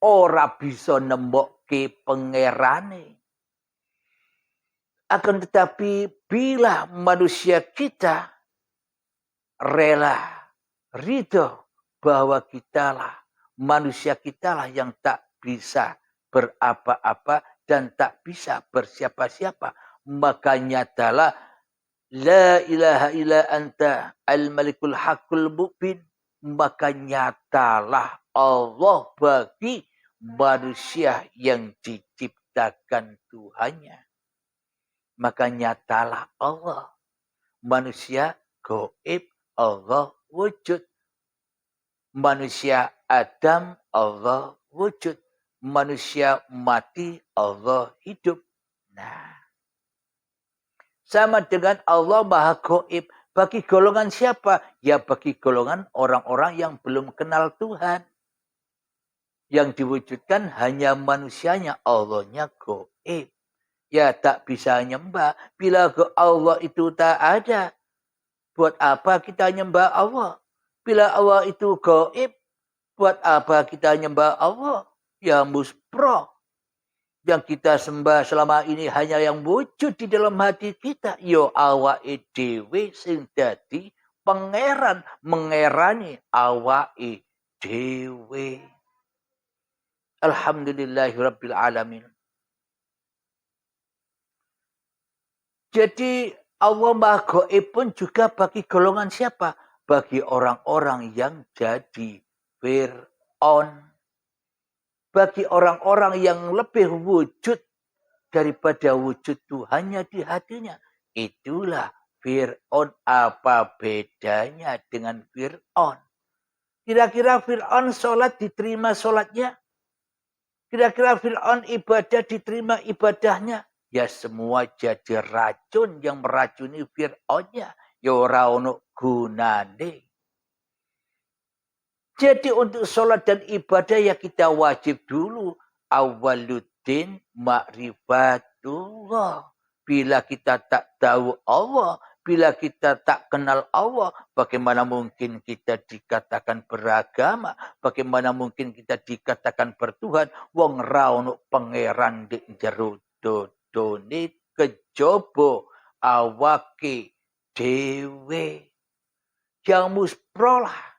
Ora bisa nembokke pangerane. Akan tetapi bila manusia kita rela, ridho bahwa manusia kitalah yang tak bisa berapa-apa dan tak bisa bersiapa-siapa, maka nyatalah la ilaha illa anta al-malikul haqqul mubin, maka nyatalah Allah bagi manusia yang diciptakan Tuhannya. Maka nyatalah Allah. Manusia gaib, Allah wujud. Manusia Adam, Allah wujud. Manusia mati, Allah hidup. Nah, sama dengan Allah Maha Gaib. Bagi golongan siapa? Ya bagi golongan orang-orang yang belum kenal Tuhan. Yang diwujudkan hanya manusianya, Allahnya gaib. Ya tak bisa nyembah. Bila Allah itu tak ada, buat apa kita nyembah Allah? Bila Allah itu gaib, buat apa kita nyembah Allah? Ya muspro. Yang kita sembah selama ini hanya yang wujud di dalam hati kita. Yo awake dhewe sing dadi pangeran, mengerani awake dhewe. Alhamdulillahirabbil alamin. Jadi Allah Maha Gaib pun juga bagi golongan siapa? Bagi orang-orang yang jadi Fir'aun. Bagi orang-orang yang lebih wujud daripada wujud Tuhannya di hatinya. Itulah Fir'aun. Apa bedanya dengan Fir'aun? Kira-kira Fir'aun sholat diterima sholatnya? Kira-kira Fir'aun ibadah diterima ibadahnya? Ya semua jadi racun yang meracuni Fir'aunnya. Ya ora ono gunane. Jadi untuk sholat dan ibadah ya kita wajib dulu. Awaluddin ma'rifatullah. Bila kita tak tahu Allah, bila kita tak kenal Allah, bagaimana mungkin kita dikatakan beragama? Bagaimana mungkin kita dikatakan bertuhan? Wong ra ono pangeran di jero dodone kejaba awake dhewe. Yang musprolah.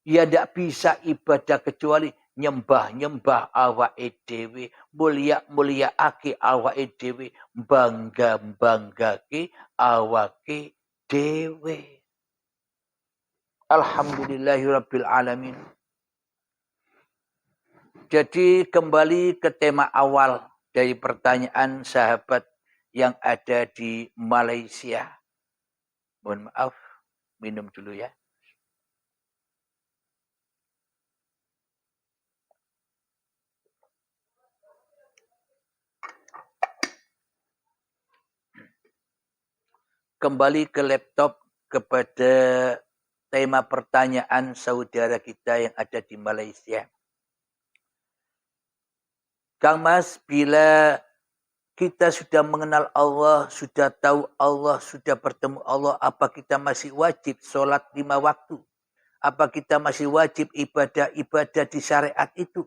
Ya tidak bisa ibadah kecuali nyembah-nyembah awake dhewe, mulia-muliaake awake dhewe, bangga-banggake awake dhewe. Alhamdulillahirabbil alamin. Jadi kembali ke tema awal dari pertanyaan sahabat yang ada di Malaysia. Mohon maaf, minum dulu ya. Kembali ke laptop kepada tema pertanyaan saudara kita yang ada di Malaysia. Kang Mas, bila kita sudah mengenal Allah, sudah tahu Allah, sudah bertemu Allah, apa kita masih wajib sholat 5 waktu? Apa kita masih wajib ibadah-ibadah di syariat itu?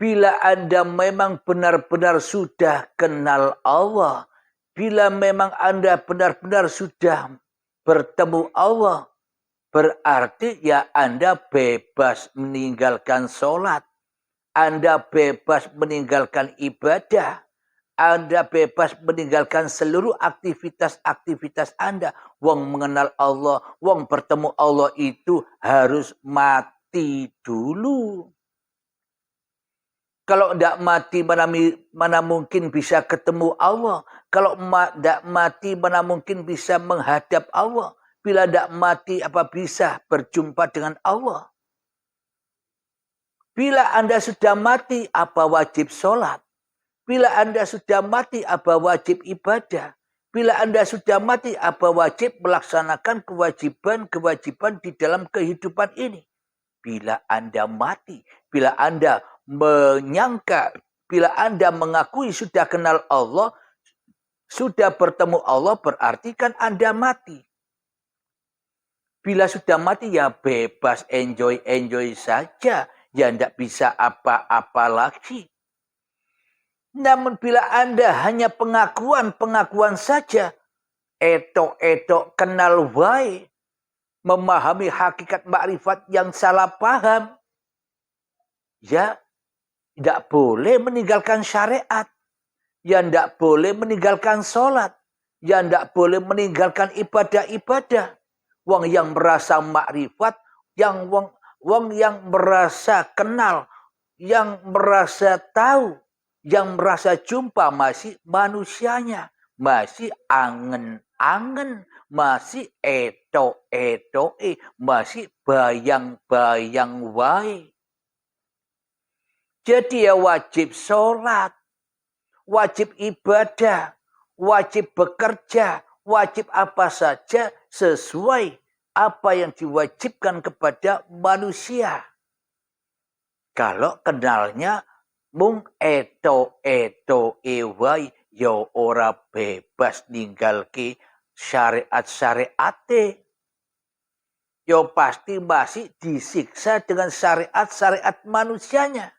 Bila Anda memang benar-benar sudah kenal Allah, bila memang Anda benar-benar sudah bertemu Allah, berarti ya Anda bebas meninggalkan sholat. Anda bebas meninggalkan ibadah. Anda bebas meninggalkan seluruh aktivitas-aktivitas Anda. Wong mengenal Allah, wong bertemu Allah itu harus mati dulu. Kalau tidak mati, mana mungkin bisa ketemu Allah. Kalau tidak mati, mana mungkin bisa menghadap Allah. Bila tidak mati, apa bisa berjumpa dengan Allah? Bila Anda sudah mati, apa wajib sholat? Bila Anda sudah mati, apa wajib ibadah? Bila Anda sudah mati, apa wajib melaksanakan kewajiban-kewajiban di dalam kehidupan ini? Bila Anda mati, bila Anda menyangka, bila Anda mengakui sudah kenal Allah, sudah bertemu Allah, berarti kan Anda mati. Bila sudah mati ya bebas, enjoy saja. Ya tidak bisa apa-apa lagi. Namun bila Anda hanya pengakuan-pengakuan saja, etok-etok kenal wae, memahami hakikat makrifat yang salah paham, ya tidak boleh meninggalkan syariat, ya tidak boleh meninggalkan sholat, ya tidak boleh meninggalkan ibadah-ibadah. Wong yang merasa makrifat, wong yang merasa kenal, yang merasa tahu, yang merasa jumpa masih manusianya, masih angen-angen, masih eto-etoe, masih bayang-bayang wae. Jadi ya wajib sholat, wajib ibadah, wajib bekerja, wajib apa saja sesuai apa yang diwajibkan kepada manusia. Kalau kenalnya mung eto ewai yo ora bebas ninggalke syariat-syariate. Yo pasti masih disiksa dengan syariat-syariat manusianya.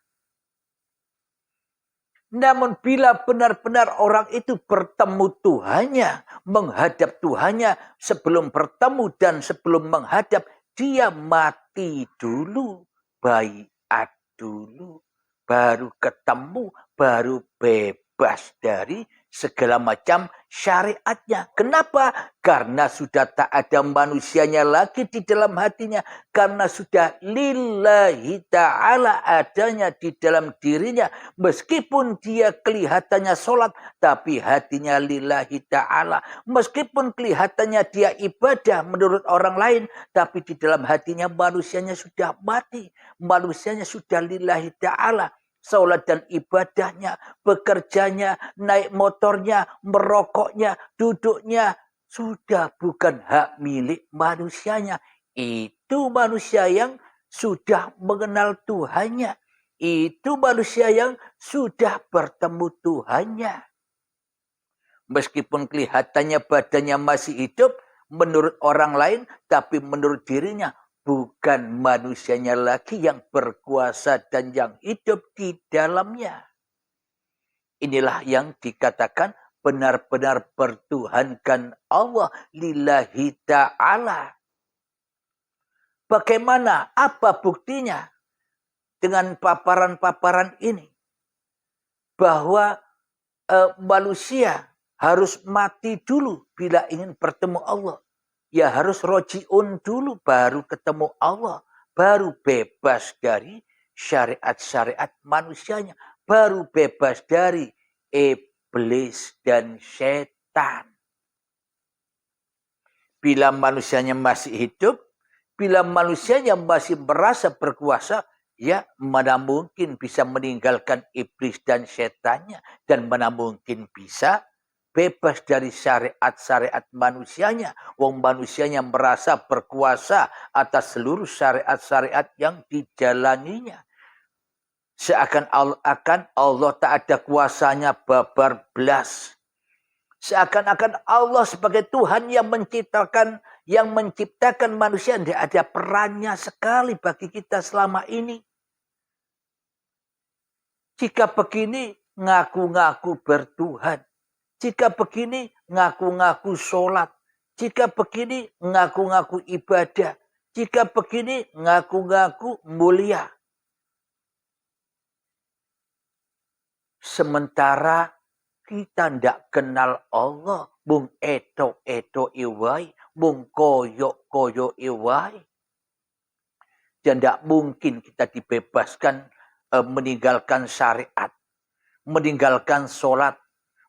Namun bila benar-benar orang itu bertemu Tuhannya, menghadap Tuhannya, sebelum bertemu dan sebelum menghadap, dia mati dulu, baiat dulu, baru ketemu, baru bebas dari segala macam syariatnya. Kenapa? Karena sudah tak ada manusianya lagi di dalam hatinya. Karena sudah lillahi ta'ala adanya di dalam dirinya. Meskipun dia kelihatannya sholat, tapi hatinya lillahi ta'ala. Meskipun kelihatannya dia ibadah menurut orang lain, tapi di dalam hatinya manusianya sudah mati. Manusianya sudah lillahi ta'ala. Sholat dan ibadahnya, bekerjanya, naik motornya, merokoknya, duduknya, sudah bukan hak milik manusianya. Itu manusia yang sudah mengenal Tuhannya. Itu manusia yang sudah bertemu Tuhannya. Meskipun kelihatannya badannya masih hidup, menurut orang lain, tapi menurut dirinya, bukan manusianya lagi yang berkuasa dan yang hidup di dalamnya. Inilah yang dikatakan benar-benar bertuhankan Allah lillahi ta'ala. Bagaimana? Apa buktinya? Dengan paparan-paparan ini. Bahwa manusia harus mati dulu bila ingin bertemu Allah. Ya harus rojiun dulu baru ketemu Allah. Baru bebas dari syariat-syariat manusianya. Baru bebas dari iblis dan setan. Bila manusianya masih hidup, bila manusianya masih merasa berkuasa, ya mana mungkin bisa meninggalkan iblis dan setannya. Dan mana mungkin bisa bebas dari syariat-syariat manusianya. Wong manusianya merasa berkuasa atas seluruh syariat-syariat yang dijalaninya. Seakan-akan Allah tak ada kuasanya babar belas. Seakan-akan Allah sebagai Tuhan yang menciptakan manusia, tidak ada perannya sekali bagi kita selama ini. Jika begini, ngaku-ngaku bertuhan. Jika begini, ngaku-ngaku sholat. Jika begini, ngaku-ngaku ibadah. Jika begini, ngaku-ngaku mulia. Sementara kita tidak kenal Allah. Mung eto iwai. Mung koyo iwai. Dan tidak mungkin kita dibebaskan meninggalkan syariat. Meninggalkan sholat.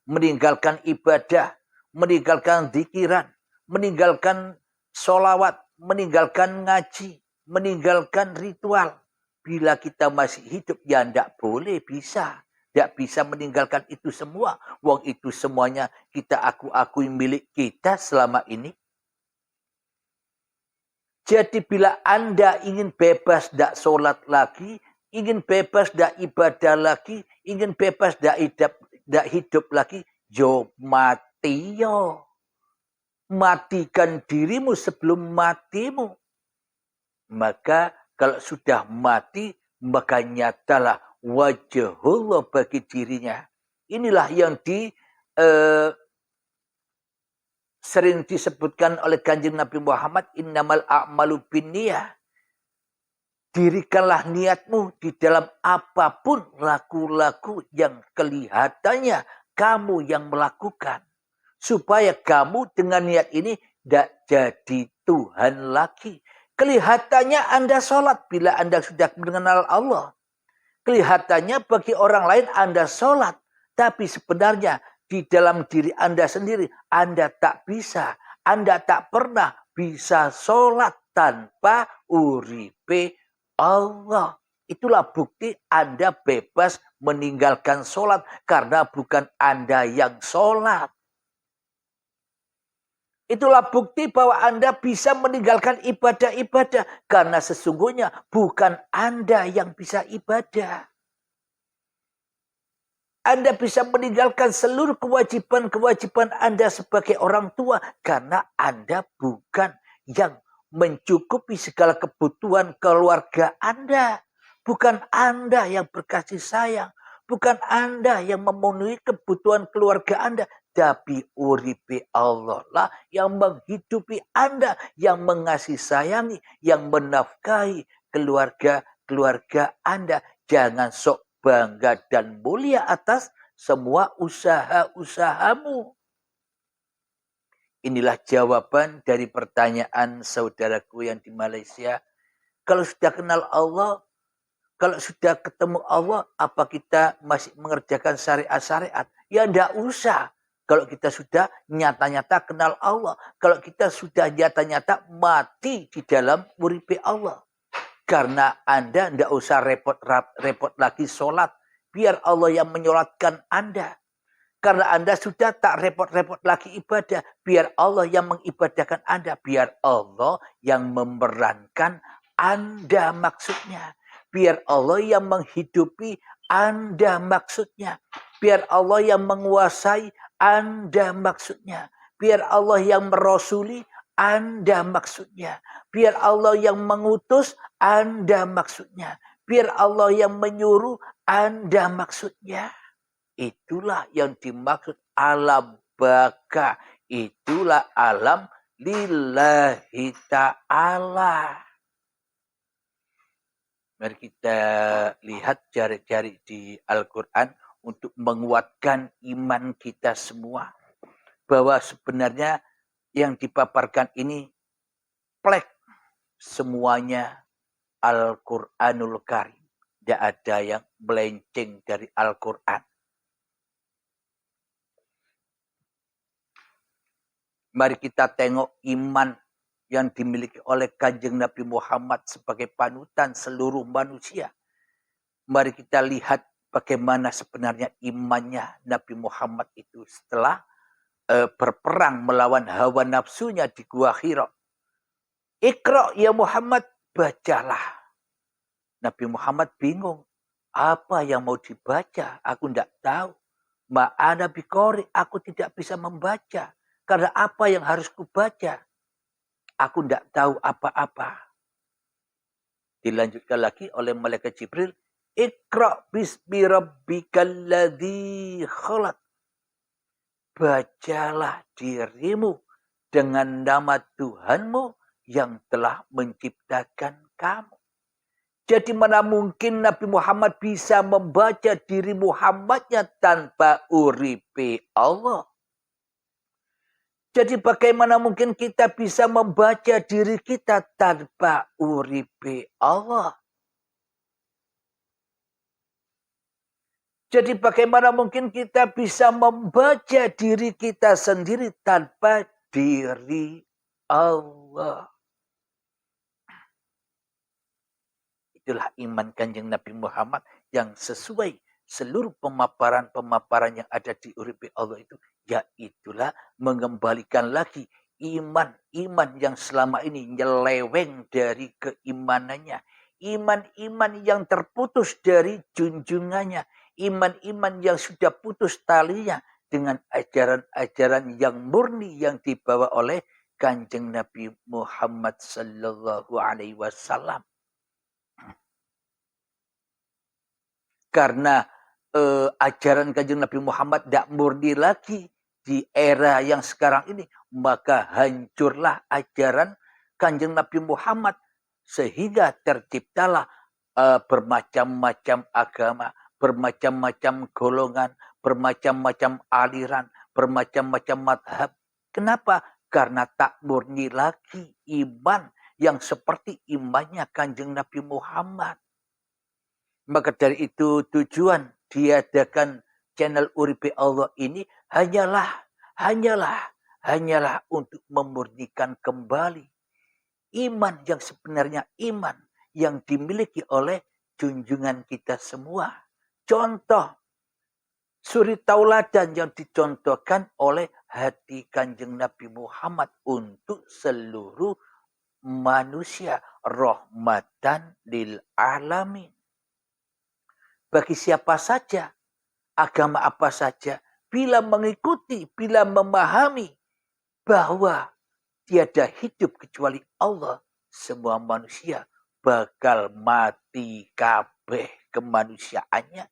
Meninggalkan ibadah. Meninggalkan zikiran. Meninggalkan sholawat. Meninggalkan ngaji. Meninggalkan ritual. Bila kita masih hidup, ya tidak boleh bisa. Tidak bisa meninggalkan itu semua. Wong itu semuanya kita akui milik kita selama ini. Jadi bila Anda ingin bebas tidak sholat lagi, ingin bebas tidak ibadah lagi, ingin bebas tidak hidup lagi, yo mati yo. Matikan dirimu sebelum matimu. Maka kalau sudah mati, maka nyatalah wajahullah bagi dirinya. Inilah yang sering disebutkan oleh Kanjeng Nabi Muhammad, innamal a'malu binniyah. Dirikanlah niatmu di dalam apapun laku-laku yang kelihatannya kamu yang melakukan. Supaya kamu dengan niat ini tidak jadi Tuhan lagi. Kelihatannya Anda sholat bila Anda sudah mengenal Allah. Kelihatannya bagi orang lain Anda sholat. Tapi sebenarnya di dalam diri Anda sendiri Anda tak bisa. Anda tak pernah bisa sholat tanpa uripe Allah. Itulah bukti Anda bebas meninggalkan sholat karena bukan Anda yang sholat. Itulah bukti bahwa Anda bisa meninggalkan ibadah-ibadah karena sesungguhnya bukan Anda yang bisa ibadah. Anda bisa meninggalkan seluruh kewajiban-kewajiban Anda sebagai orang tua karena Anda bukan yang mencukupi segala kebutuhan keluarga Anda. Bukan Anda yang berkasih sayang. Bukan Anda yang memenuhi kebutuhan keluarga Anda. Tapi uripe Allah lah yang menghidupi Anda. Yang mengasihi sayangi. Yang menafkahi keluarga Anda. Jangan sok bangga dan mulia atas semua usaha-usahamu. Inilah jawaban dari pertanyaan saudaraku yang di Malaysia. Kalau sudah kenal Allah, kalau sudah ketemu Allah, apa kita masih mengerjakan syariat-syariat? Ya enggak usah. Kalau kita sudah nyata-nyata kenal Allah. Kalau kita sudah nyata-nyata mati di dalam uripe Allah. Karena Anda tidak usah repot-repot lagi sholat. Biar Allah yang menyolatkan Anda. Karena Anda sudah tak repot-repot lagi ibadah. Biar Allah yang mengibadahkan Anda. Biar Allah yang memerankan Anda maksudnya. Biar Allah yang menghidupi Anda maksudnya. Biar Allah yang menguasai Anda maksudnya. Biar Allah yang merasuli Anda maksudnya. Biar Allah yang mengutus Anda maksudnya. Biar Allah yang menyuruh Anda maksudnya. Itulah yang dimaksud alam baka. Itulah alam lillahi ta'ala. Mari kita lihat jari-jari di Al-Quran untuk menguatkan iman kita semua. Bahwa sebenarnya yang dipaparkan ini plek semuanya Al-Quranul Karim. Tidak ada yang melenceng dari Al-Quran. Mari kita tengok iman yang dimiliki oleh Kanjeng Nabi Muhammad sebagai panutan seluruh manusia. Mari kita lihat bagaimana sebenarnya imannya Nabi Muhammad itu setelah berperang melawan hawa nafsunya di Gua Hira. Iqra ya Muhammad, bacalah. Nabi Muhammad bingung. Apa yang mau dibaca? Aku tidak tahu. Ma'ana biqori, aku tidak bisa membaca. Karena apa yang harus kubaca? Aku tidak tahu apa-apa. Dilanjutkan lagi oleh malaikat Jibril. Iqra bismi rabbikal ladzi khalaq. Bacalah dirimu dengan nama Tuhanmu yang telah menciptakan kamu. Jadi mana mungkin Nabi Muhammad bisa membaca diri Muhammadnya tanpa uripe Allah? Jadi bagaimana mungkin kita bisa membaca diri kita tanpa uripe Allah? Jadi bagaimana mungkin kita bisa membaca diri kita sendiri tanpa diri Allah? Itulah iman Kanjeng Nabi Muhammad yang sesuai seluruh pemaparan-pemaparan yang ada di uripe Allah itu. Yaitulah mengembalikan lagi iman-iman yang selama ini nyeleweng dari keimanannya. Iman-iman yang terputus dari junjungannya. Iman-iman yang sudah putus talinya dengan ajaran-ajaran yang murni yang dibawa oleh Kanjeng Nabi Muhammad sallallahu alaihi wasallam. Karena ajaran Kanjeng Nabi Muhammad tidak murni lagi di era yang sekarang ini, maka hancurlah ajaran Kanjeng Nabi Muhammad sehingga terciptalah bermacam-macam agama, bermacam-macam golongan, bermacam-macam aliran, bermacam-macam madhab. Kenapa? Karena tak murni lagi iman yang seperti imannya Kanjeng Nabi Muhammad. Maka dari itu tujuan diadakan channel Uripe Allah ini hanyalah untuk memurnikan kembali iman yang sebenarnya iman yang dimiliki oleh junjungan kita semua. Contoh suri tauladan yang dicontohkan oleh hati Kanjeng Nabi Muhammad untuk seluruh manusia, rahmatan lil alamin. Bagi siapa saja, agama apa saja, bila mengikuti, bila memahami bahwa tiada hidup kecuali Allah, semua manusia bakal mati kabeh kemanusiaannya,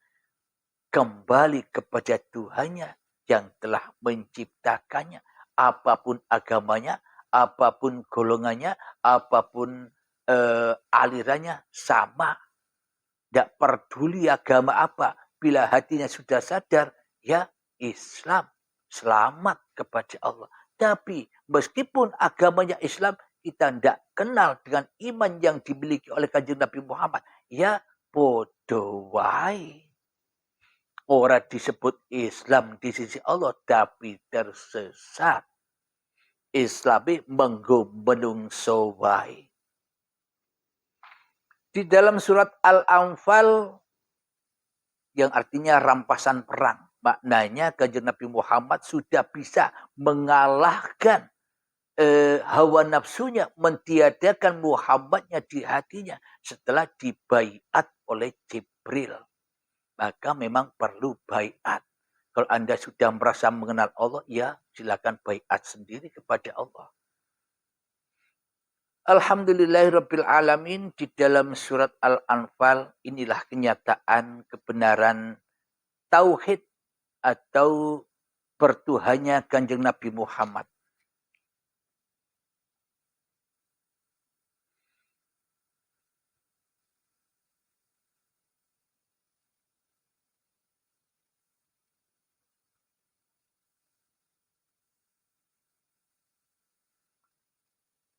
kembali kepada Tuhannya yang telah menciptakannya. Apapun agamanya, apapun golongannya, apapun alirannya, sama. Tidak peduli agama apa. Bila hatinya sudah sadar, ya Islam. Selamat kepada Allah. Tapi meskipun agamanya Islam, kita tidak kenal dengan iman yang dimiliki oleh Kanjeng Nabi Muhammad. Ya podo wae. Orang disebut Islam di sisi Allah, tapi tersesat. Islami menggo menungso wae. Di dalam surat Al-Anfal yang artinya rampasan perang, maknanya Kanjeng Nabi Muhammad sudah bisa mengalahkan hawa nafsunya, mentiadakan Muhammadnya di hatinya setelah dibaiat oleh Jibril. Maka memang perlu baiat. Kalau Anda sudah merasa mengenal Allah, ya silakan baiat sendiri kepada Allah. Alhamdulillahirabbil alamin. Di dalam surat Al-Anfal inilah kenyataan kebenaran tauhid atau bertuhannya Kanjeng Nabi Muhammad.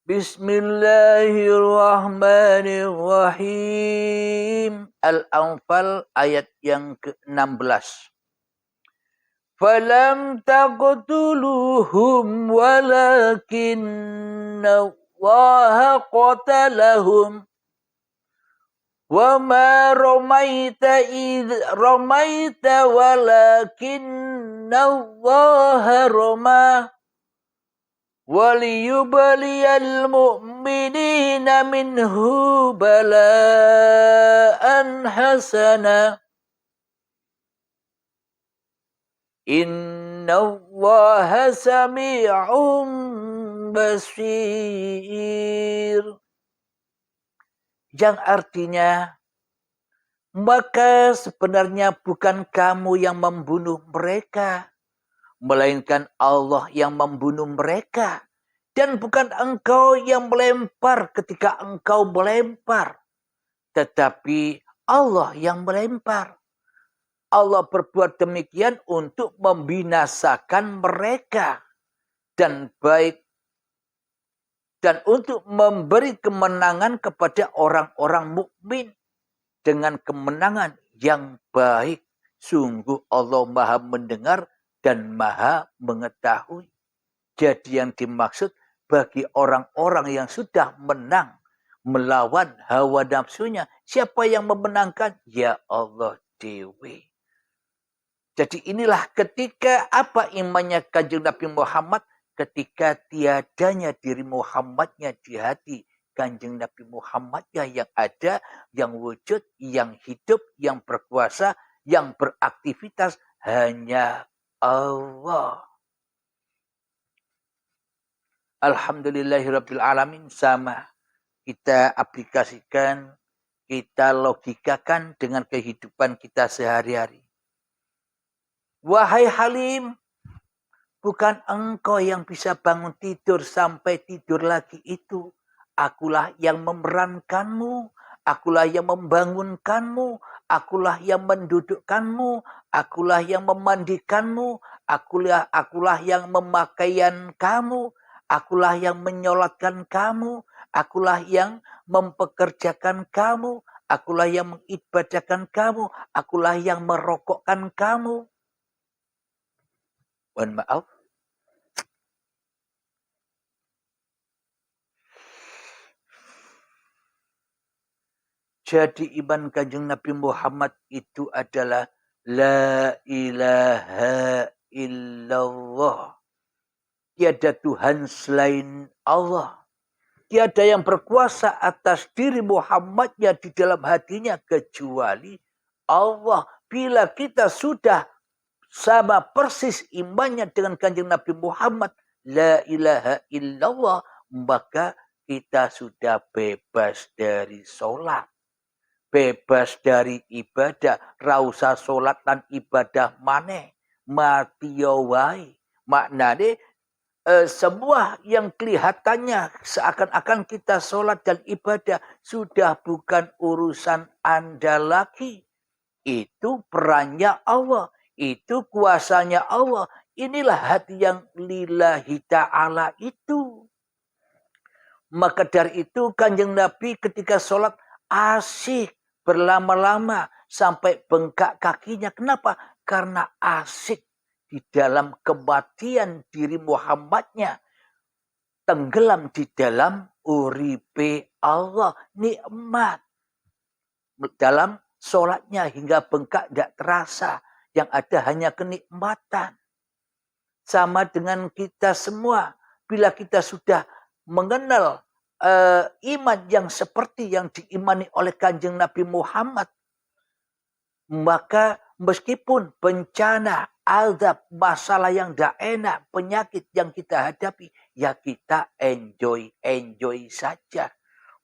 Bismillahirrahmanirrahim. Al-Anfal ayat yang ke-16. Falam taqtuluhum walakinna Allah qatalahum wa ma ramaita id ramaita walakinna Allah ramah waliyubaliyal mu'minina minhu bala'an hasana innallaha sami'un basir. Yang artinya, maka sebenarnya bukan kamu yang membunuh mereka, melainkan Allah yang membunuh mereka. Dan bukan engkau yang melempar ketika engkau melempar, tetapi Allah yang melempar. Allah berbuat demikian untuk membinasakan mereka dan baik dan untuk memberi kemenangan kepada orang-orang mukmin dengan kemenangan yang baik. Sungguh Allah Maha mendengar dan Maha mengetahui. Jadi yang dimaksud bagi orang-orang yang sudah menang melawan hawa nafsunya, siapa yang memenangkan? Ya Allah Dewi. Jadi inilah ketika apa imannya Kanjeng Nabi Muhammad, ketika tiadanya diri Muhammadnya di hati Kanjeng Nabi Muhammadnya yang ada, yang wujud, yang hidup, yang berkuasa, yang beraktivitas hanya Allah. Alhamdulillahirabbil alamin. Sama kita aplikasikan, kita logikakan dengan kehidupan kita sehari-hari. Wahai Halim, bukan engkau yang bisa bangun tidur sampai tidur lagi itu. Akulah yang memerankanmu. Akulah yang membangunkanmu. Akulah yang mendudukkanmu. Akulah yang memandikanmu. Akulah yang memakaian kamu. Akulah yang menyolatkan kamu. Akulah yang mempekerjakan kamu. Akulah yang mengibadahkan kamu. Akulah yang merokokkan kamu. Mohon maaf. Jadi iman kanjeng Nabi Muhammad itu adalah La ilaha illallah. Tiada Tuhan selain Allah. Tiada yang berkuasa atas diri Muhammadnya di dalam hatinya kecuali Allah. Bila kita sudah sama persis imannya dengan kanjeng Nabi Muhammad, La ilaha illallah, maka kita sudah bebas dari sholat. Bebas dari ibadah, ra usah salat lan ibadah maneh, mati wae. Maknane semua yang kelihatannya seakan-akan kita salat dan ibadah sudah bukan urusan Anda lagi. Itu perannya Allah, itu kuasanya Allah. Inilah hati yang lillahi ta'ala itu. Maka dari itu kanjeng Nabi ketika sholat asik berlama-lama sampai bengkak kakinya. Kenapa? Karena asik di dalam kematian diri Muhammadnya. Tenggelam di dalam uripe Allah. Nikmat. Dalam sholatnya hingga bengkak tidak terasa. Yang ada hanya kenikmatan. Sama dengan kita semua. Bila kita sudah mengenal iman yang seperti yang diimani oleh kanjeng Nabi Muhammad, maka meskipun bencana, azab, masalah yang tidak enak, penyakit yang kita hadapi, ya kita enjoy saja.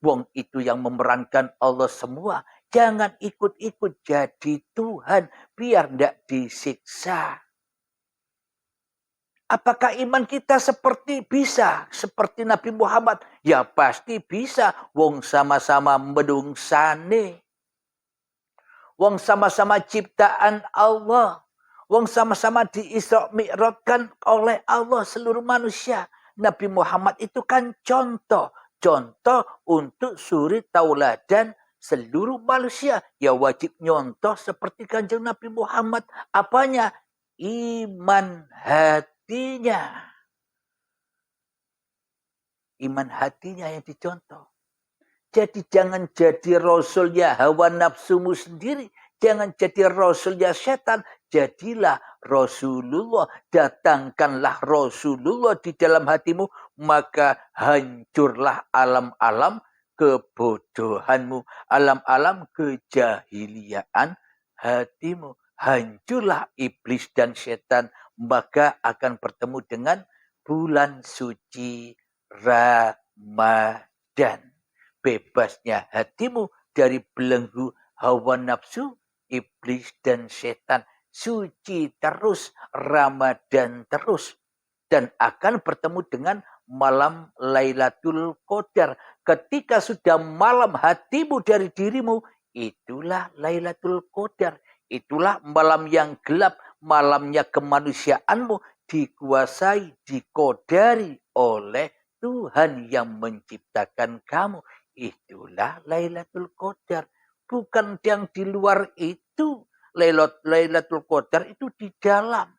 Wong itu yang memerankan Allah semua. Jangan ikut-ikut jadi Tuhan biar tidak disiksa. Apakah iman kita bisa seperti Nabi Muhammad? Ya pasti bisa. Wong sama-sama menungsane. Wong sama-sama ciptaan Allah. Wong sama-sama diisra mi'rajkan oleh Allah seluruh manusia. Nabi Muhammad itu kan contoh. Contoh untuk suri tauladan seluruh manusia. Ya wajib nyontoh seperti kanjeng Nabi Muhammad. Apanya? Iman hatinya. Iman hatinya yang dicontoh. Jadi jangan jadi rasulnya hawa nafsumu sendiri. Jangan jadi rasulnya setan. Jadilah Rasulullah. Datangkanlah Rasulullah di dalam hatimu. Maka hancurlah alam-alam kebodohanmu. Alam-alam kejahiliaan hatimu. Hancurlah iblis dan setan. Maka akan bertemu dengan bulan suci Ramadan. Bebasnya hatimu dari belenggu hawa nafsu, iblis dan setan. Suci terus, Ramadan terus. Dan akan bertemu dengan malam Lailatul Qadar. Ketika sudah malam hatimu dari dirimu, itulah Lailatul Qadar. Itulah malam yang gelap, malamnya kemanusiaanmu dikuasai, dikodari oleh Tuhan yang menciptakan kamu. Itulah Lailatul Qadar. Bukan yang di luar itu. Lailatul Qadar itu di dalam.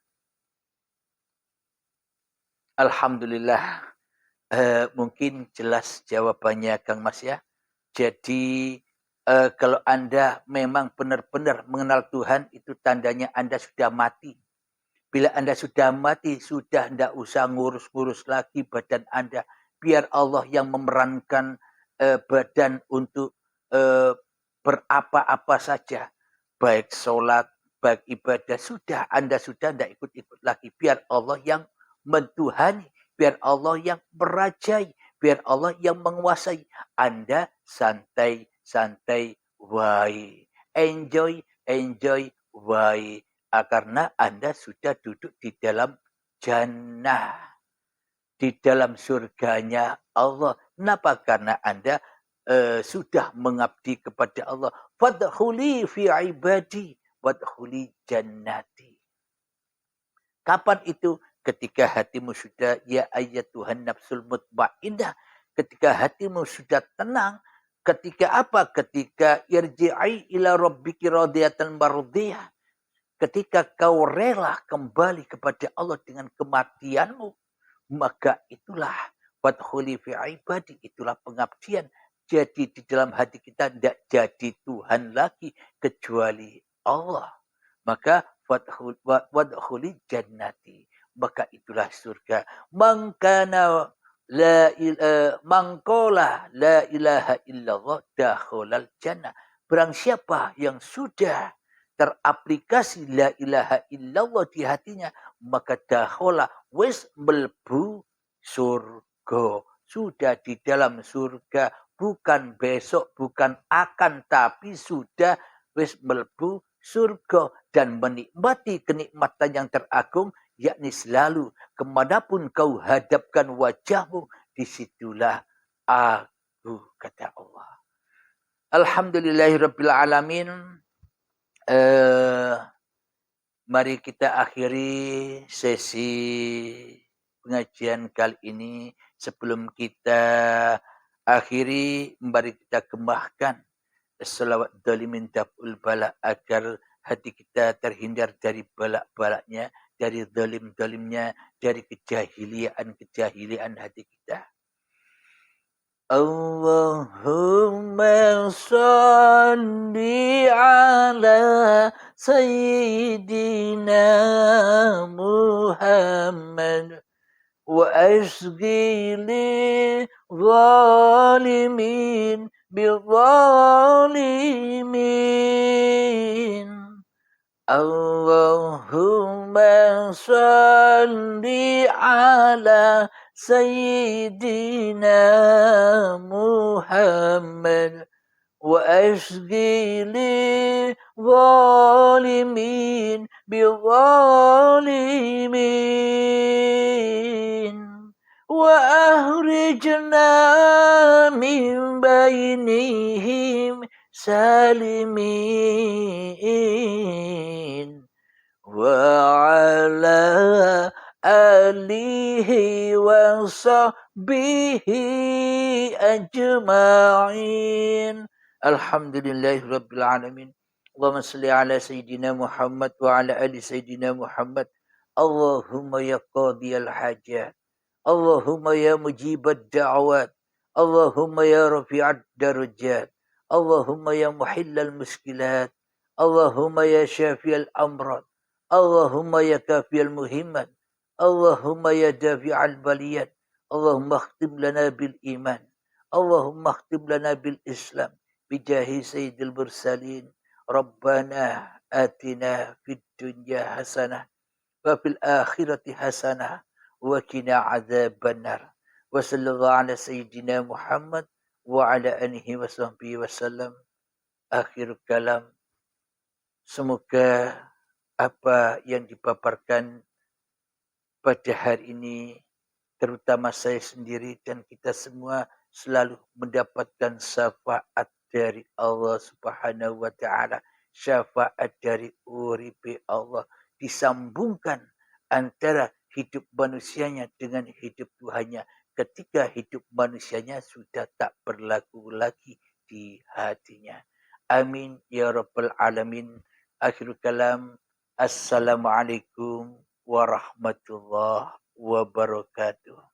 Alhamdulillah. Mungkin jelas jawabannya Kang Mas ya. Jadi kalau Anda memang benar-benar mengenal Tuhan, itu tandanya Anda sudah mati. Bila Anda sudah mati, sudah tidak usah ngurus-ngurus lagi badan Anda. Biar Allah yang memerankan badan untuk berapa-apa saja. Baik sholat, baik ibadah. Sudah, Anda sudah tidak ikut-ikut lagi. Biar Allah yang mentuhani. Biar Allah yang merajai. Biar Allah yang menguasai. Anda santai-santai wae. Enjoy wae. Karena Anda sudah duduk di dalam jannah, di dalam surganya Allah. Kenapa? Karena Anda sudah mengabdi kepada Allah. Fadkhuli fi ibadi wadkhuli jannati. Kapan itu? Ketika hatimu sudah ya ayyatuhan nafsul mutmainnah, ketika hatimu sudah tenang, ketika apa? Ketika irji'i ila rabbiki radiyatan mardiyah. Ketika kau rela kembali kepada Allah dengan kematianmu, maka itulah wadkhuli fi ibadi, itulah pengabdian. Jadi di dalam hati kita tidak jadi Tuhan lagi kecuali Allah. Maka wadkhuli jannati, maka itulah surga. Mangkana mangkola la ilaha illallah dakhalal jannah. Barang siapa yang sudah teraplikasi la ilaha illallah di hatinya, maka dakhala wis melbu surga. Sudah di dalam surga, bukan besok, bukan akan, tapi sudah wis melbu surga dan menikmati kenikmatan yang teragung, yakni selalu kemanapun kau hadapkan wajahmu, disitulah aku, kata Allah. Alhamdulillahirabbil alamin. Mari kita akhiri sesi pengajian kali ini. Sebelum kita akhiri, mari kita gembahkan selawat dalimin daf'ul bala, agar hati kita terhindar dari balak-balaknya, dari zalim-zalimnya, dari kejahilian hati kita. Allahumma salli ala sayyidina Muhammad wa asghili zalimin bizalimin. Allahumma salli ala sayyidina Muhammad wa asghili zalimin bizalimin wa ahrijna min bainihim salimin wa ala alihi wa sahbihi ajma'in. Alhamdulillahirabbil alamin. Allahumma shalli ala sayyidina Muhammad wa ala ali sayyidina Muhammad. Allahumma ya qadiyal hajat, Allahumma ya mujibad da'awat, Allahumma ya rafi'ad darajat, Allahumma ya muhillal muskilat, Allahumma ya syafiyal amrad, Allahumma ya kafiyal muhimmat, Allahumma ya dafi'al baliyat, Allahumma akhtim lana bil iman, Allahumma akhtim lana bil islam, bijahi sayyidil mursalin. Rabbana atina fid dunya hasanah wa fil akhirati hasanah wa qina adzabannar. Wa sallallahu ala sayyidina Muhammad wa ala alihi wa sahbihi wasallam. Akhir kalam. Semoga apa yang dipaparkan pada hari ini, terutama saya sendiri dan kita semua, selalu mendapatkan syafaat dari Allah Subhanahu wa taala, syafaat dari uripi Allah, disambungkan antara hidup manusianya dengan hidup Tuhannya ketika hidup manusianya sudah tak berlaku lagi di hatinya. Amin ya rabbal alamin. Akhirul kalam. Assalamualaikum warahmatullahi wabarakatuh.